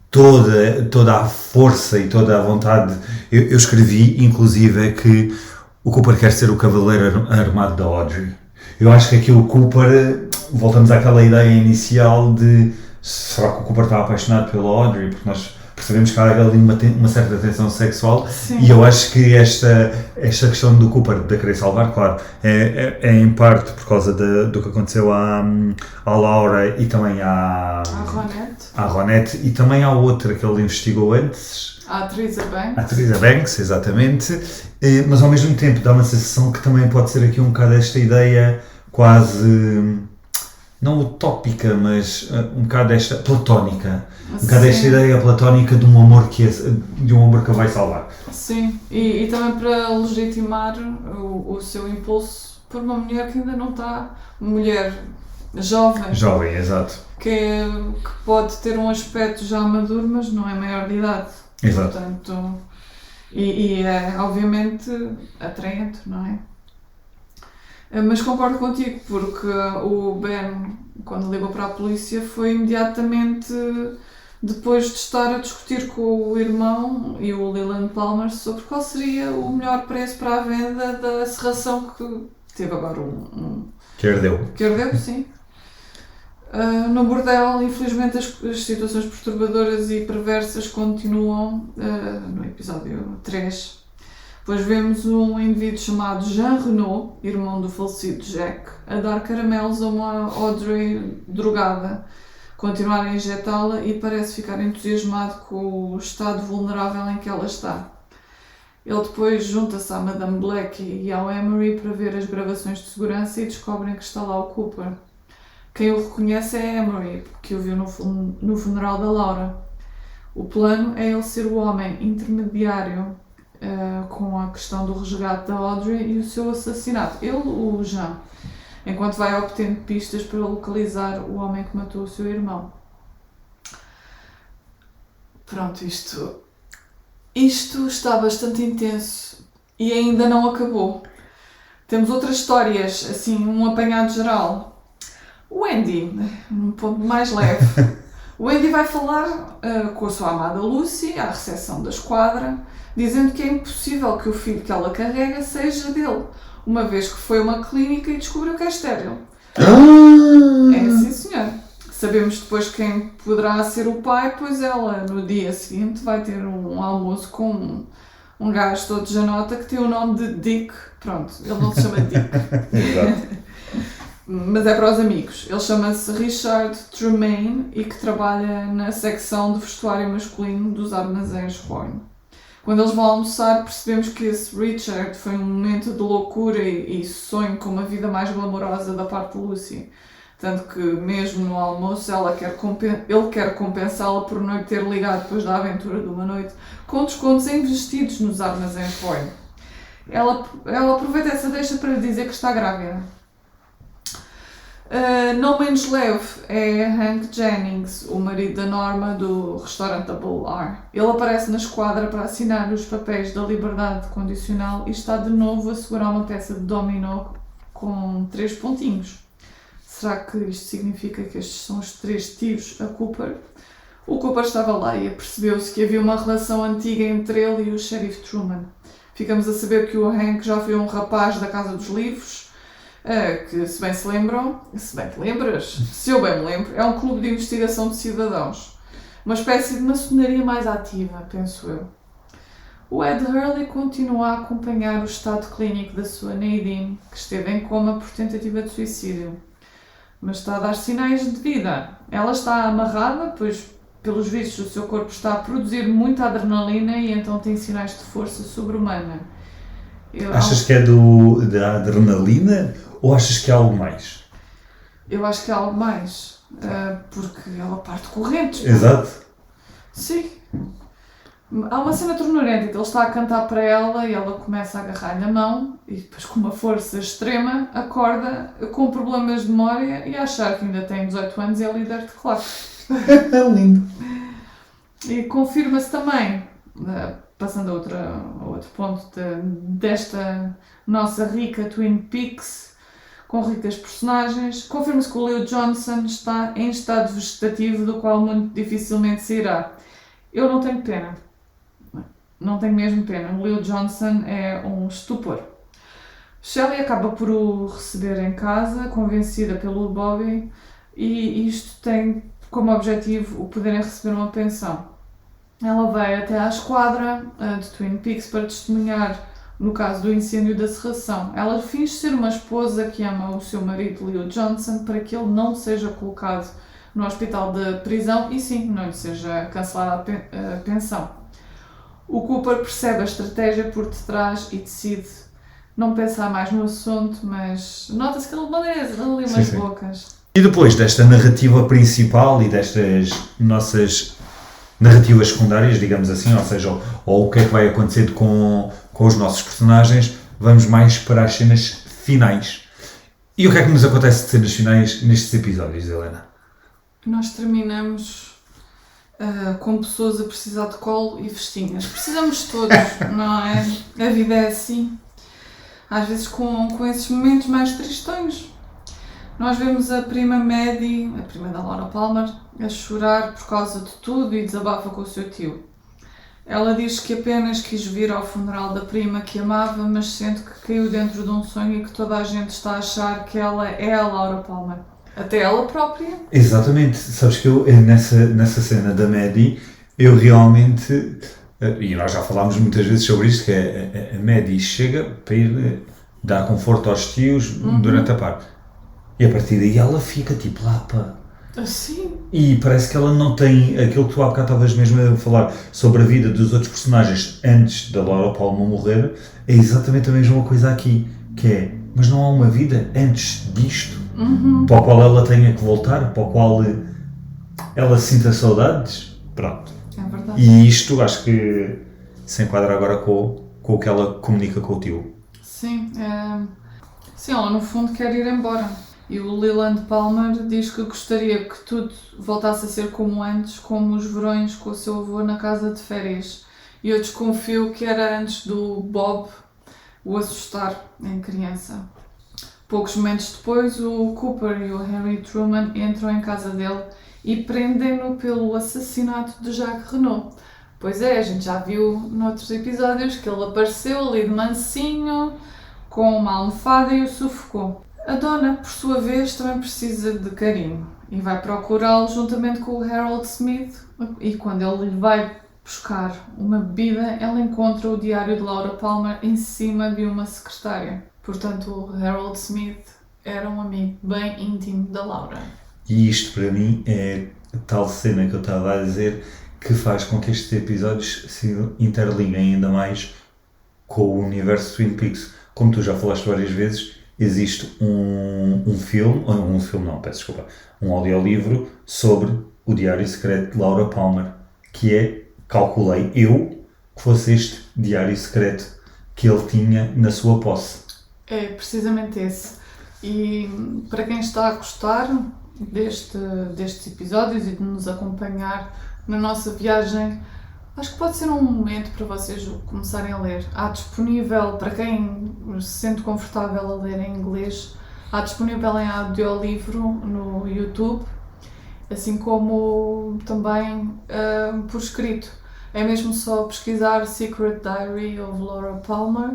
toda a força e toda a vontade, eu escrevi inclusive que o Cooper quer ser o cavaleiro armado da Audrey. Eu acho que aqui o Cooper, voltamos àquela ideia inicial de será que o Cooper está apaixonado pela Audrey? Porque nós percebemos que há ali uma certa tensão sexual. Sim. E eu acho que esta questão do Cooper de a querer salvar, claro, é em parte por causa do que aconteceu à Laura e também à Ronette e também à outra que ele investigou antes. A Teresa Banks. A Teresa Banks, exatamente. Mas ao mesmo tempo dá uma sensação que também pode ser aqui um bocado esta ideia quase, não utópica, mas um bocado esta platónica. Um bocado esta ideia platónica de um amor que vai salvar. Sim, e também para legitimar o seu impulso por uma mulher que ainda não está, uma mulher jovem. Jovem, exato. Que pode ter um aspecto já maduro, mas não é maior de idade. Exato. Portanto, e é obviamente atraente, não é? Mas concordo contigo, porque o Ben, quando ligou para a polícia, foi imediatamente depois de estar a discutir com o irmão e o Leland Palmer sobre qual seria o melhor preço para a venda da serração que teve agora que herdeu. Que herdeu, sim. No bordel, infelizmente, as situações perturbadoras e perversas continuam no episódio 3. Depois vemos um indivíduo chamado Jean Renault, irmão do falecido Jack, a dar caramelos a uma Audrey drogada, continuar a injetá-la e parece ficar entusiasmado com o estado vulnerável em que ela está. Ele depois junta-se à Madame Black e ao Emery para ver as gravações de segurança e descobrem que está lá o Cooper. Quem o reconhece é Emery, que o viu no funeral da Laura. O plano é ele ser o homem intermediário com a questão do resgate da Audrey e o seu assassinato. Ele, o Jean, enquanto vai obtendo pistas para localizar o homem que matou o seu irmão. Pronto, isto está bastante intenso e ainda não acabou. Temos outras histórias, assim, um apanhado geral. O Andy, num ponto mais leve, o Andy vai falar com a sua amada Lucy à recepção da esquadra, dizendo que é impossível que o filho que ela carrega seja dele, uma vez que foi a uma clínica e descobriu que é estéril. É, sim senhor. Sabemos depois quem poderá ser o pai, pois ela no dia seguinte vai ter um almoço com um gajo todo janota que tem o nome de Dick. Pronto, ele não se chama Dick. Exato. Mas é para os amigos. Ele chama-se Richard Tremaine e que trabalha na secção de vestuário masculino dos armazéns Horne. Quando eles vão almoçar, percebemos que esse Richard foi um momento de loucura e sonho com uma vida mais glamourosa da parte de Lucy. Tanto que, mesmo no almoço, ele quer compensá-la por não lhe ter ligado depois da aventura de uma noite com descontos em vestidos nos armazéns Horne. Ela aproveita essa deixa para lhe dizer que está grávida. Não menos leve é Hank Jennings, o marido da Norma do restaurante Double R. Ele aparece na esquadra para assinar os papéis da liberdade condicional e está de novo a segurar uma peça de dominó com 3 pontinhos. Será que isto significa que estes são os 3 tiros a Cooper? O Cooper estava lá e apercebeu-se que havia uma relação antiga entre ele e o Sheriff Truman. Ficamos a saber que o Hank já foi um rapaz da Casa dos Livros, que, se bem te lembras, se eu bem me lembro, é um clube de investigação de cidadãos. Uma espécie de maçonaria mais ativa, penso eu. O Ed Hurley continua a acompanhar o estado clínico da sua Nadine, que esteve em coma por tentativa de suicídio. Mas está a dar sinais de vida. Ela está amarrada, pois pelos vistos, o seu corpo está a produzir muita adrenalina e então tem sinais de força sobre-humana. Achas que é da adrenalina ou achas que é algo mais? Eu acho que é algo mais, porque ela parte correntes. Exato. Sim. Há uma cena ternurenta que ele está a cantar para ela e ela começa a agarrar-lhe a mão e depois com uma força extrema acorda com problemas de memória e a achar que ainda tem 18 anos e é líder de classe. É lindo. E confirma-se também, passando a outro ponto desta nossa rica Twin Peaks, com ricas personagens, confirma-se que o Leo Johnson está em estado vegetativo do qual muito dificilmente sairá. Eu não tenho pena. Não tenho mesmo pena. O Leo Johnson é um estupor. Shelley acaba por o receber em casa, convencida pelo Bobby, e isto tem como objetivo o poderem receber uma pensão. Ela vai até à esquadra de Twin Peaks para testemunhar no caso do incêndio da serração. Ela finge ser uma esposa que ama o seu marido Leo Johnson para que ele não seja colocado no hospital de prisão e sim, não lhe seja cancelada a pensão. O Cooper percebe a estratégia por detrás e decide não pensar mais no assunto, mas nota-se que ele beleza, ali umas bocas. E depois desta narrativa principal e destas nossas narrativas secundárias, digamos assim, ou seja, ou o que é que vai acontecendo com os nossos personagens, vamos mais para as cenas finais. E o que é que nos acontece de cenas finais nestes episódios, Helena? Nós terminamos com pessoas a precisar de colo e festinhas. Precisamos todos, não é? A vida é assim. Às vezes com esses momentos mais tristões. Nós vemos a prima Maddie, a prima da Laura Palmer, a chorar por causa de tudo e desabafa com o seu tio. Ela diz que apenas quis vir ao funeral da prima que amava, mas sente que caiu dentro de um sonho e que toda a gente está a achar que ela é a Laura Palmer. Até ela própria. Exatamente. Sabes que eu, nessa cena da Maddie, eu realmente, e nós já falámos muitas vezes sobre isto, que a Maddie chega para ir dar conforto aos tios durante a parte. E a partir daí ela fica tipo lá, pá. Assim. E parece que ela não tem aquilo que tu há bocado estavas mesmo a falar sobre a vida dos outros personagens antes da Laura Palmer morrer, é exatamente a mesma coisa aqui, que é, mas não há uma vida antes disto, para o qual ela tenha que voltar, para o qual ela sinta saudades, pronto. É verdade. E isto acho que se enquadra agora com o que ela comunica com o tio. Sim, sim, ela no fundo quer ir embora. E o Leland Palmer diz que gostaria que tudo voltasse a ser como antes, como os verões com o seu avô na casa de férias. E eu desconfio que era antes do Bob o assustar em criança. Poucos momentos depois, o Cooper e o Harry Truman entram em casa dele e prendem-no pelo assassinato de Jacques Renault. Pois é, a gente já viu noutros episódios que ele apareceu ali de mansinho, com uma almofada e o sufocou. A dona, por sua vez, também precisa de carinho e vai procurá-lo juntamente com o Harold Smith e quando ele lhe vai buscar uma bebida, ela encontra o diário de Laura Palmer em cima de uma secretária. Portanto, o Harold Smith era um amigo bem íntimo da Laura. E isto para mim é a tal cena que eu estava a dizer que faz com que estes episódios se interliguem ainda mais com o universo Twin Peaks. Como tu já falaste várias vezes, existe um audiolivro sobre o diário secreto de Laura Palmer, que é, calculei eu, que fosse este diário secreto que ele tinha na sua posse. É precisamente esse. E para quem está a gostar destes episódios e de nos acompanhar na nossa viagem, acho que pode ser um momento para vocês começarem a ler. Há disponível, para quem se sente confortável a ler em inglês, há disponível em audiolivro no YouTube, assim como também por escrito. É mesmo só pesquisar Secret Diary of Laura Palmer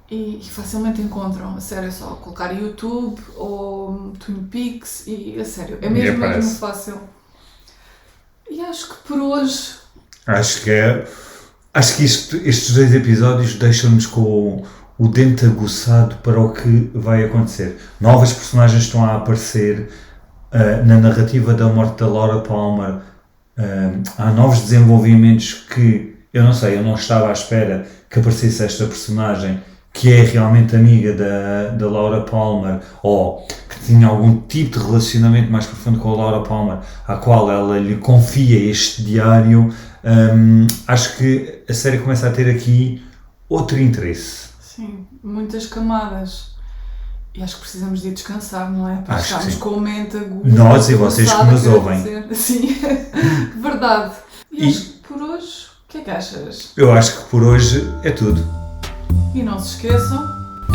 e facilmente encontram. A sério, é só colocar YouTube ou Twin Peaks e, a sério, é mesmo fácil. E acho que por hoje... Acho que estes dois episódios deixam-nos com o dente aguçado para o que vai acontecer. Novas personagens estão a aparecer na narrativa da morte da Laura Palmer. há novos desenvolvimentos que, eu não estava à espera que aparecesse esta personagem que é realmente amiga da Laura Palmer, ou que tinha algum tipo de relacionamento mais profundo com a Laura Palmer, à qual ela lhe confia este diário. Acho que a série começa a ter aqui outro interesse. Sim, muitas camadas. E acho que precisamos de descansar, não é? Para Acho que estarmos sim. com a mente aguda. Nós e vocês que nos começada a ouvem. dizer. Sim, verdade. E E- acho que por hoje, o que é que achas? Eu acho que por hoje é tudo. E não se esqueçam,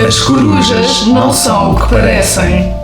As corujas não são o que parecem.